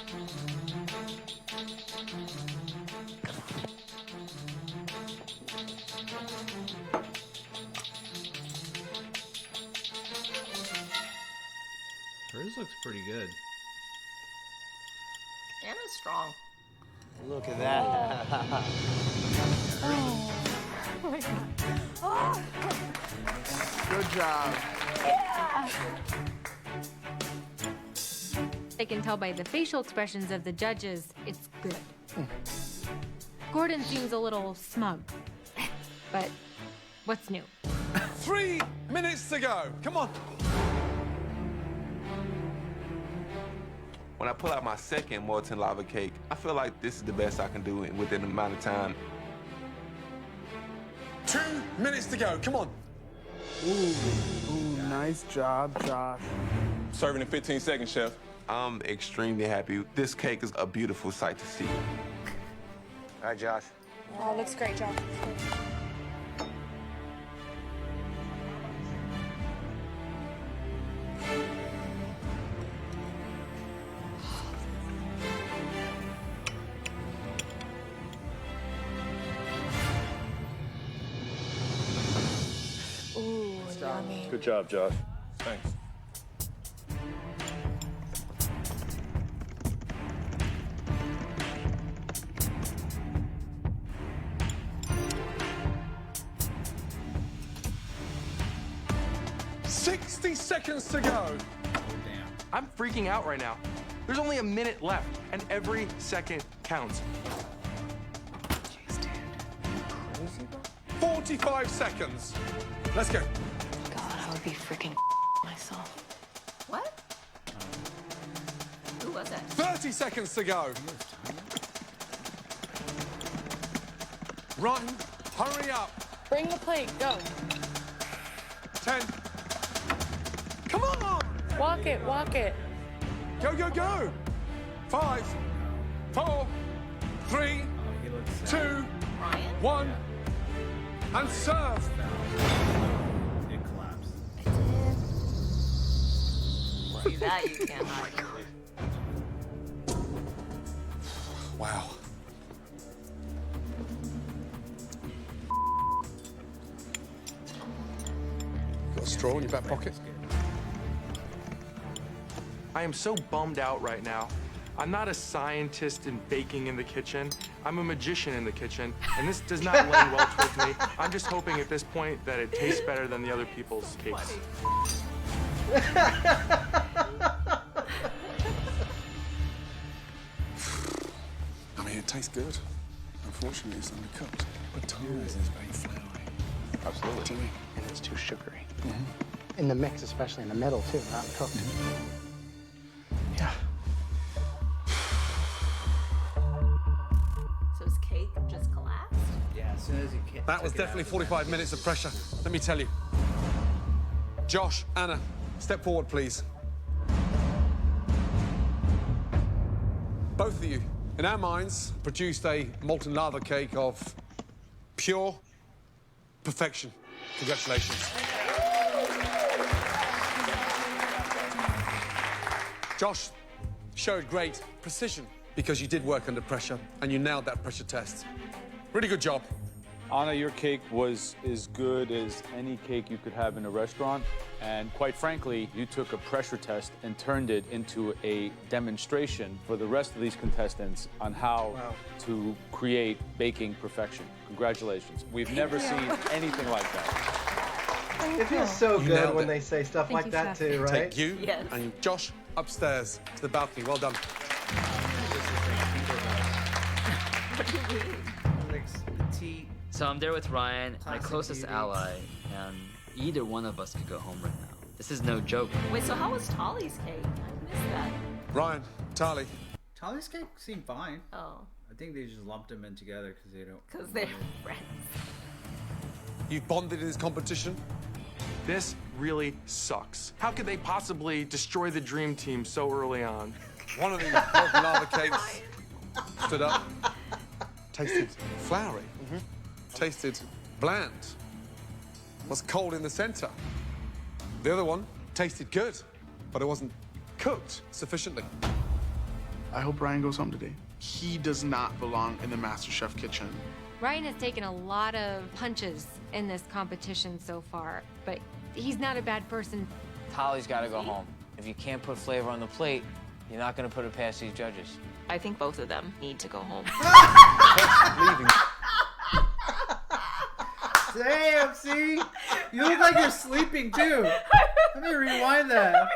Hers looks pretty good. Anna's strong. Look at that. Oh my God. Oh. Good job. Yeah. I can tell by the facial expressions of the judges, it's good. Gordon seems a little smug. but what's new? 3 minutes to go. Come on. When I pull out my second molten lava cake, I feel like this is the best I can do within the amount of time. 2 minutes to go. Come on. Ooh, nice job, Josh. Serving in 15 seconds, chef. I'm extremely happy. This cake is a beautiful sight to see. All right, Josh. Oh, looks great, Josh. Ooh, yummy. Good job, Josh. Thanks. Seconds to go. I'm freaking out right now. There's only a minute left, and every second counts. Jeez, dude. Crazy, bro? 45 seconds. Let's go. God, I would be freaking myself. What? Who was it? 30 seconds to go. Run. Hurry up. Bring the plate, go. 10. Come on! Walk it, walk it. Go, go, go! 5, 4, 3, 2, 1, and serve. It collapsed. See that you can't hide. Wow. Got a straw in your back pocket? I am so bummed out right now. I'm not a scientist in baking in the kitchen. I'm a magician in the kitchen, and this does not lend well towards me. I'm just hoping at this point that it tastes better than the other people's cakes. I mean, it tastes good. Unfortunately, it's undercooked. But Tara's is very floury. Absolutely. And it's too sugary. In the mix, especially in the middle, too, not cooked. Yeah. So his cake just collapsed? Yeah, as soon as you can. That was definitely 45 minutes of pressure, let me tell you. Josh, Anna, step forward, please. Both of you, in our minds, produced a molten lava cake of pure perfection. Congratulations. Josh showed great precision because you did work under pressure and you nailed that pressure test. Really good job. Anna, your cake was as good as any cake you could have in a restaurant. And quite frankly, you took a pressure test and turned it into a demonstration for the rest of these contestants on how to create baking perfection. Congratulations. We've never seen anything like that. It feels so You good nailed when it. they say stuff Thank like you, that Chef. too, right? Take you Yes. and Josh upstairs to the balcony. Well done. What do you mean? Felix, petite. So I'm there with Ryan, my Classic closest beauty. ally, and either one of us could go home right now. This is no joke. Wait, so how was Tolly's cake? I missed that. Ryan, Tali. Tolly's cake seemed fine. Oh, I think they just lumped them in together because they don't. because they're friends. You bonded in this competition. This really sucks. How could they possibly destroy the dream team so early on? One of the molten lava cakes stood up, tasted floury, tasted bland, was cold in the center. The other one tasted good, but it wasn't cooked sufficiently. I hope Ryan goes home today. He does not belong in the Masterchef kitchen. Ryan has taken a lot of punches in this competition so far, but he's not a bad person. Tolly's got to go home. If you can't put flavor on the plate, you're not going to put it past these judges. I think both of them need to go home. Damn, see? You look like you're sleeping too. Let me rewind that.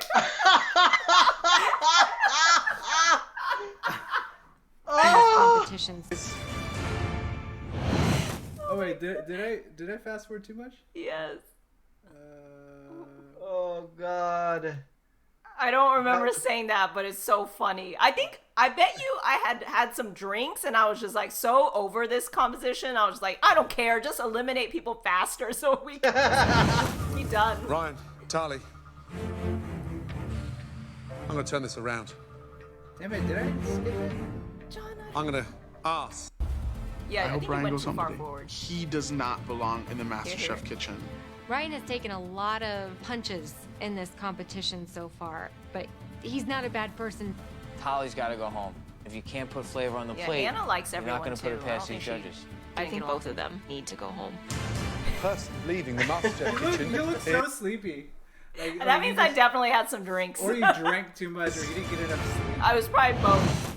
Competitions. Oh wait, did I fast forward too much? Yes. Oh God. I don't remember saying that, but it's so funny. I bet you I had some drinks and I was just like so over this composition. I was like, I don't care, just eliminate people faster so we can be done. Ryan, Tali, I'm going to turn this around. Damn it, did I skip it? I'm going to ask. Yeah, I hope think Ryan he went goes too home far today. forward. He does not belong in the MasterChef kitchen. Ryan has taken a lot of punches in this competition so far, but he's not a bad person. Tali's got to go home. If you can't put flavor on the Yeah, plate, Hannah likes you're everyone not going to put too. it I don't past think these she- judges. I think both of them need to go home. Person leaving the MasterChef kitchen. You look so sleepy. That means I definitely had some drinks. Or you drank too much, or you didn't get enough sleep. I was probably both.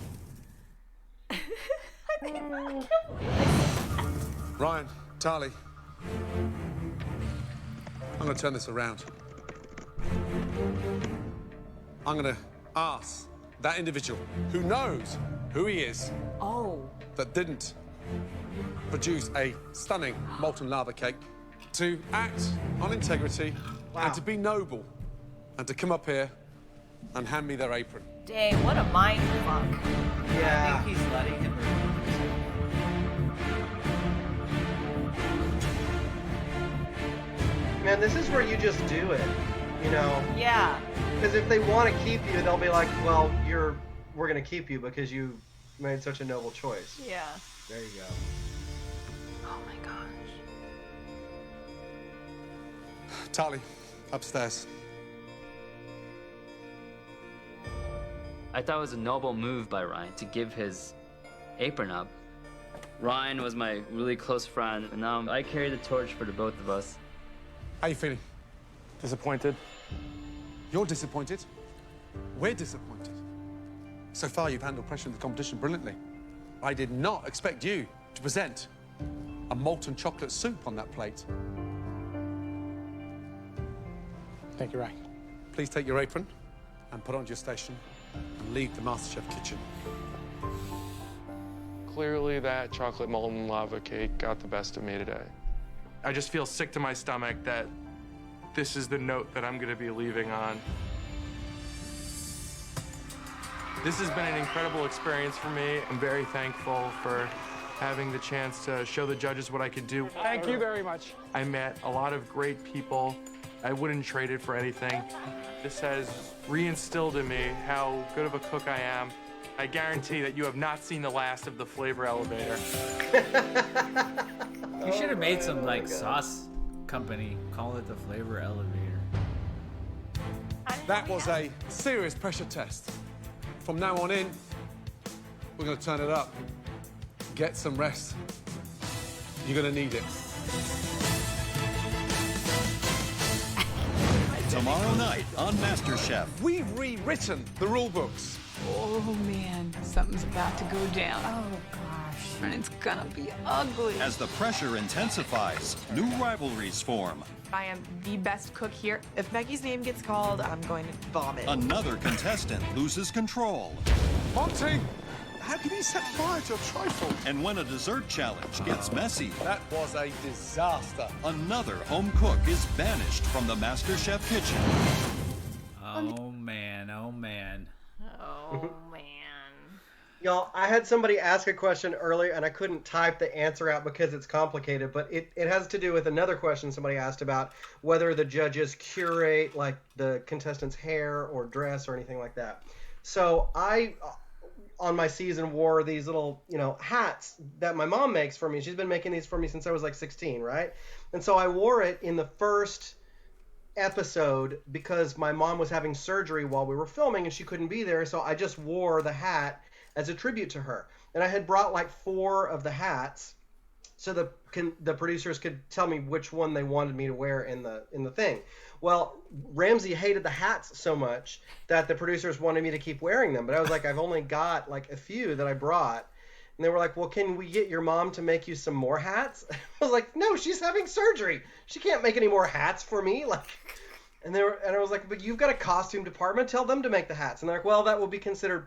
Ryan, Tali, I'm going to turn this around. I'm going to ask that individual who knows who he is that didn't produce a stunning molten lava cake to act on integrity and to be noble and to come up here and hand me their apron. Dang, what a mind fuck. Yeah. I think he's letting him. Man, this is where you just do it, you know? Yeah. Because if they want to keep you, they'll be like, well, we're going to keep you because you made such a noble choice. Yeah. There you go. Oh my gosh. Tali, upstairs. I thought it was a noble move by Ryan to give his apron up. Ryan was my really close friend, and now I carry the torch for the both of us. How you feeling? Disappointed. You're disappointed. We're disappointed. So far, you've handled pressure in the competition brilliantly. I did not expect you to present a molten chocolate soup on that plate. Thank you, Ryan. Please take your apron and put it onto your station and leave the MasterChef kitchen. Clearly, that chocolate molten lava cake got the best of me today. I just feel sick to my stomach that this is the note that I'm going to be leaving on. This has been an incredible experience for me. I'm very thankful for having the chance to show the judges what I could do. Thank you very much. I met a lot of great people. I wouldn't trade it for anything. This has reinstilled in me how good of a cook I am. I guarantee that you have not seen the last of the flavor elevator. You should have made some like sauce company. Call it the flavor elevator. That was a serious pressure test. From now on in, we're going to turn it up. Get some rest. You're going to need it. Tomorrow night on MasterChef. We've rewritten the rule books. Oh man, something's about to go down. Oh gosh. And it's gonna be ugly. As the pressure intensifies, new rivalries form. I am the best cook here. If Maggie's name gets called, I'm going to vomit. Another contestant loses control. Monty, how can you set fire to a trifle? And when a dessert challenge gets messy, that was a disaster. Another home cook is banished from the MasterChef kitchen. Oh man, oh man. Oh man. Y'all, I had somebody ask a question earlier and I couldn't type the answer out because it's complicated, but it has to do with another question somebody asked about whether the judges curate like the contestant's hair or dress or anything like that. So I, on my season, wore these little, hats that my mom makes for me. She's been making these for me since I was like 16, right? And so I wore it in the first episode because my mom was having surgery while we were filming and she couldn't be there, so I just wore the hat as a tribute to her. And I had brought like 4 of the hats so the producers could tell me which one they wanted me to wear in the thing. Well, Ramsey hated the hats so much that the producers wanted me to keep wearing them, but I was like, I've only got like a few that I brought. And they were like, well, can we get your mom to make you some more hats? I was like, no, she's having surgery. She can't make any more hats for me. And I was like, but you've got a costume department. Tell them to make the hats. And they're like, well, that will be considered,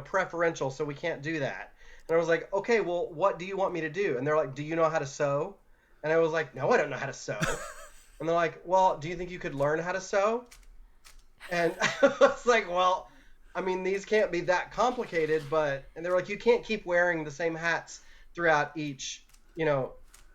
preferential, so we can't do that. And I was like, okay, well, what do you want me to do? And they're like, do you know how to sew? And I was like, no, I don't know how to sew. And they're like, well, do you think you could learn how to sew? And I was like, well, I mean, these can't be that complicated, and they were like, you can't keep wearing the same hats throughout each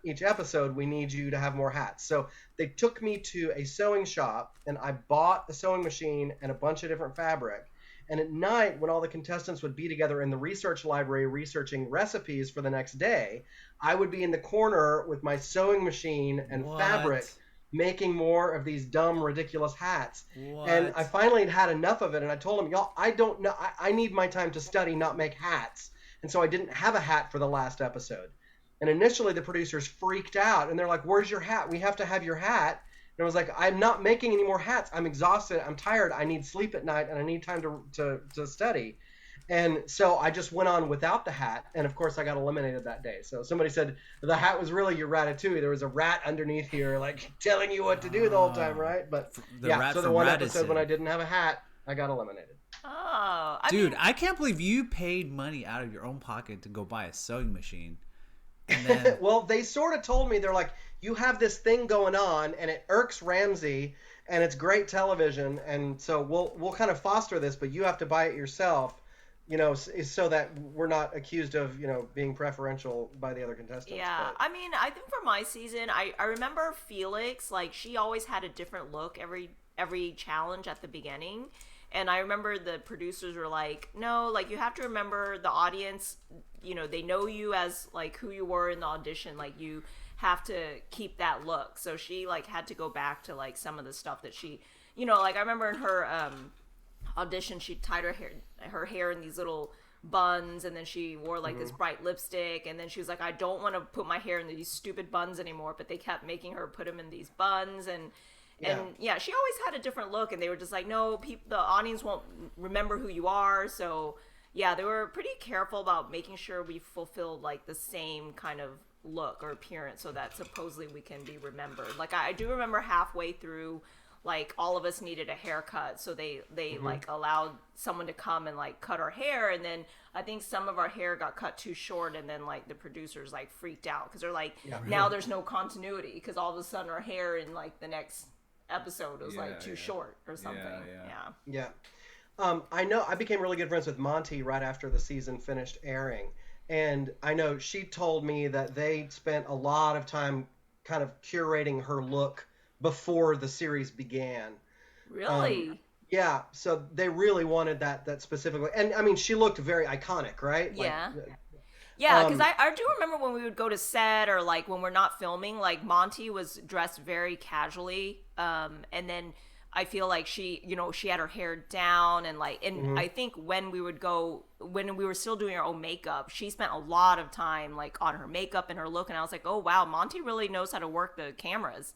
episode. We need you to have more hats. So they took me to a sewing shop, and I bought a sewing machine and a bunch of different fabric. And at night, when all the contestants would be together in the research library researching recipes for the next day, I would be in the corner with my sewing machine and fabric, making more of these dumb, ridiculous hats. And I finally had enough of it, and I told them, y'all, I don't know. I need my time to study, not make hats. And so I didn't have a hat for the last episode. And initially, the producers freaked out, and they're like, where's your hat? We have to have your hat. And I was like, I'm not making any more hats. I'm exhausted. I'm tired. I need sleep at night, and I need time to study. And so I just went on without the hat. And, of course, I got eliminated that day. So somebody said the hat was really your ratatouille. There was a rat underneath here, like, telling you what to do the whole time, right? But, so the one episode when I didn't have a hat, I got eliminated. Oh, I can't believe you paid money out of your own pocket to go buy a sewing machine. And then... Well, they sort of told me, they're like, you have this thing going on, and it irks Ramsey, and it's great television, and so we'll kind of foster this, but you have to buy it yourself, so that we're not accused of, being preferential by the other contestants. Yeah, but... I think for my season, I remember Felix, like, she always had a different look every challenge at the beginning. And I remember the producers were like, no, like, you have to remember the audience, they know you as, like, who you were in the audition. Like, you have to keep that look. So she, like, had to go back to, like, some of the stuff that she, like, I remember in her audition, she tied her hair in these little buns, and then she wore, like, this bright lipstick. And then she was like, I don't want to put my hair in these stupid buns anymore. But they kept making her put them in these buns. And she always had a different look, and they were just like, no, the audience won't remember who you are. So yeah, they were pretty careful about making sure we fulfilled, like, the same kind of look or appearance so that supposedly we can be remembered. Like, I do remember halfway through, like, all of us needed a haircut, so they like allowed someone to come and, like, cut our hair, and then I think some of our hair got cut too short, and then, like, the producers, like, freaked out because they're like, now there's no continuity because all of a sudden our hair in, like, the next episode was like too short or something. Yeah. I know I became really good friends with Monty right after the season finished airing, and I know she told me that they spent a lot of time kind of curating her look before the series began. Really? Yeah, so they really wanted that specifically, and I mean, she looked very iconic, right? Yeah. Yeah, because I do remember when we would go to set or, like, when we're not filming, like, Monty was dressed very casually. And then I feel like she had her hair down and, like, I think when we were still doing our own makeup, she spent a lot of time, like, on her makeup and her look. And I was like, oh, wow, Monty really knows how to work the cameras.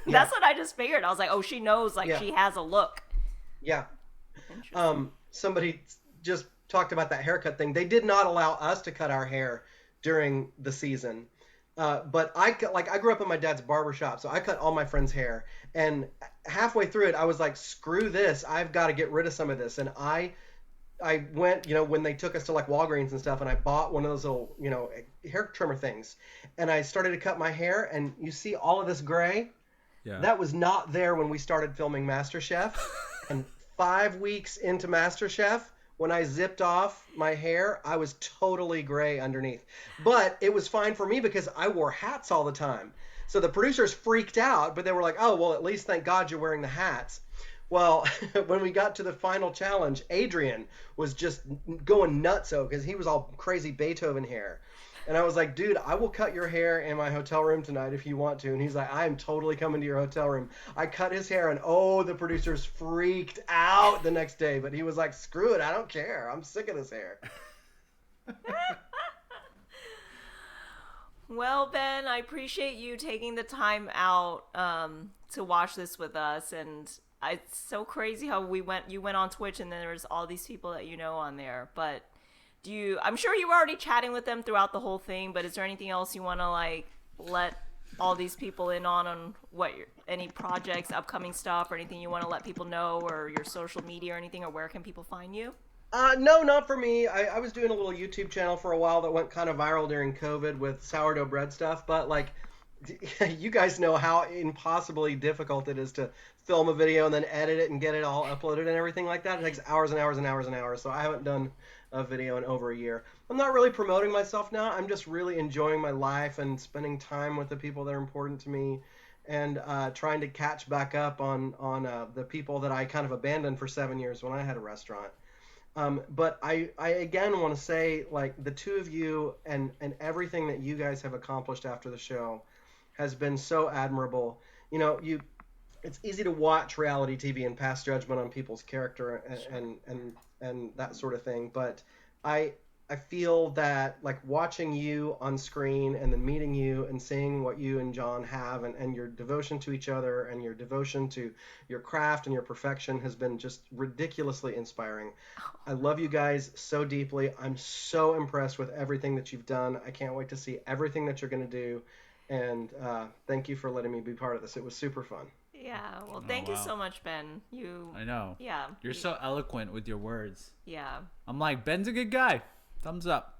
That's what I just figured. I was like, oh, she knows, like, she has a look. Yeah. Somebody just talked about that haircut thing. They did not allow us to cut our hair during the season. But I grew up in my dad's barbershop, so I cut all my friends' hair. And halfway through it, I was like, screw this. I've got to get rid of some of this. And I went, when they took us to, like, Walgreens and stuff, and I bought one of those little, hair trimmer things. And I started to cut my hair, and you see all of this gray? Yeah. That was not there when we started filming Masterchef. And 5 weeks into Masterchef, when I zipped off my hair, I was totally gray underneath. But it was fine for me because I wore hats all the time. So the producers freaked out, but they were like, oh, well, at least thank God you're wearing the hats. Well, when we got to the final challenge, Adrian was just going nutso because he was all crazy Beethoven hair. And I was like, dude, I will cut your hair in my hotel room tonight if you want to. And he's like, I am totally coming to your hotel room. I cut his hair, and the producers freaked out the next day. But he was like, screw it, I don't care. I'm sick of this hair. Well, Ben, I appreciate you taking the time out to watch this with us. And it's so crazy how you went on Twitch, and then there's all these people that on there. But I'm sure you were already chatting with them throughout the whole thing, but is there anything else you want to, like, let all these people in on what any projects, upcoming stuff, or anything you want to let people know, or your social media or anything, or where can people find you? No, not for me. I was doing a little YouTube channel for a while that went kind of viral during COVID with sourdough bread stuff, but, like, you guys know how impossibly difficult it is to film a video and then edit it and get it all uploaded and everything like that. It takes hours and hours and hours and hours. So I haven't done a video in over a year. I'm not really promoting myself now. I'm just really enjoying my life and spending time with the people that are important to me, and trying to catch back up on the people that I kind of abandoned for 7 years when I had a restaurant. But I again want to say, like, the two of you and everything that you guys have accomplished after the show has been so admirable. You know, it's easy to watch reality TV and pass judgment on people's character and that sort of thing. But I feel that, like, watching you on screen and then meeting you and seeing what you and John have, and your devotion to each other and your devotion to your craft and your perfection has been just ridiculously inspiring. I love you guys so deeply. I'm so impressed with everything that you've done. I can't wait to see everything that you're going to do. And thank you for letting me be part of this. It was super fun. Yeah, well, thank you so much, Ben. I know. Yeah. You're so eloquent with your words. Yeah. I'm like, Ben's a good guy. Thumbs up.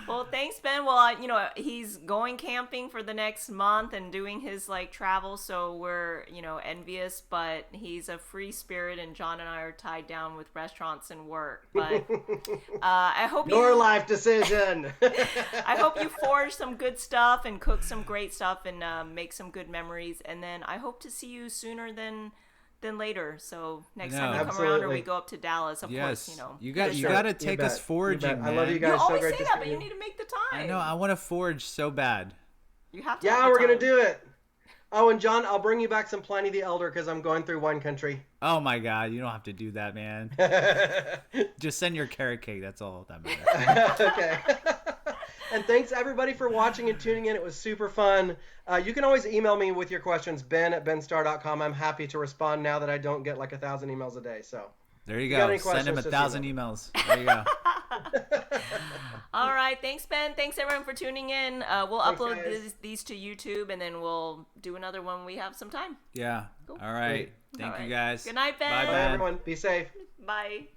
Well, thanks, Ben. Well, you know, he's going camping for the next month and doing his, like, travel, so we're, you know, envious, but he's a free spirit, and John and I are tied down with restaurants and work. But I hope Your life decision. I hope you forge some good stuff and cook some great stuff and make some good memories, and then I hope to see you sooner than later. So next time you come around or we go up to Dallas, of course, you know. You got to take us foraging, man. I love you guys. You so always great say to that, see but you need to make the time. I know. I want to forage so bad. You have to. Yeah, we're gonna do it. Oh, and John, I'll bring you back some Pliny the Elder because I'm going through wine country. Oh my God, you don't have to do that, man. Just send your carrot cake. That's all that matters. Okay. And thanks everybody for watching and tuning in. It was super fun. You can always email me with your questions, ben@benstar.com. I'm happy to respond now that I don't get like 1,000 emails a day. So there you go. Send him 1,000 emails. There you go. All right. Thanks, Ben. Thanks, everyone, for tuning in. We'll upload these to YouTube, and then we'll do another one when we have some time. Yeah. Cool. All right. Thank you, guys. Good night, Ben. Bye, Bye, everyone. Be safe. Bye.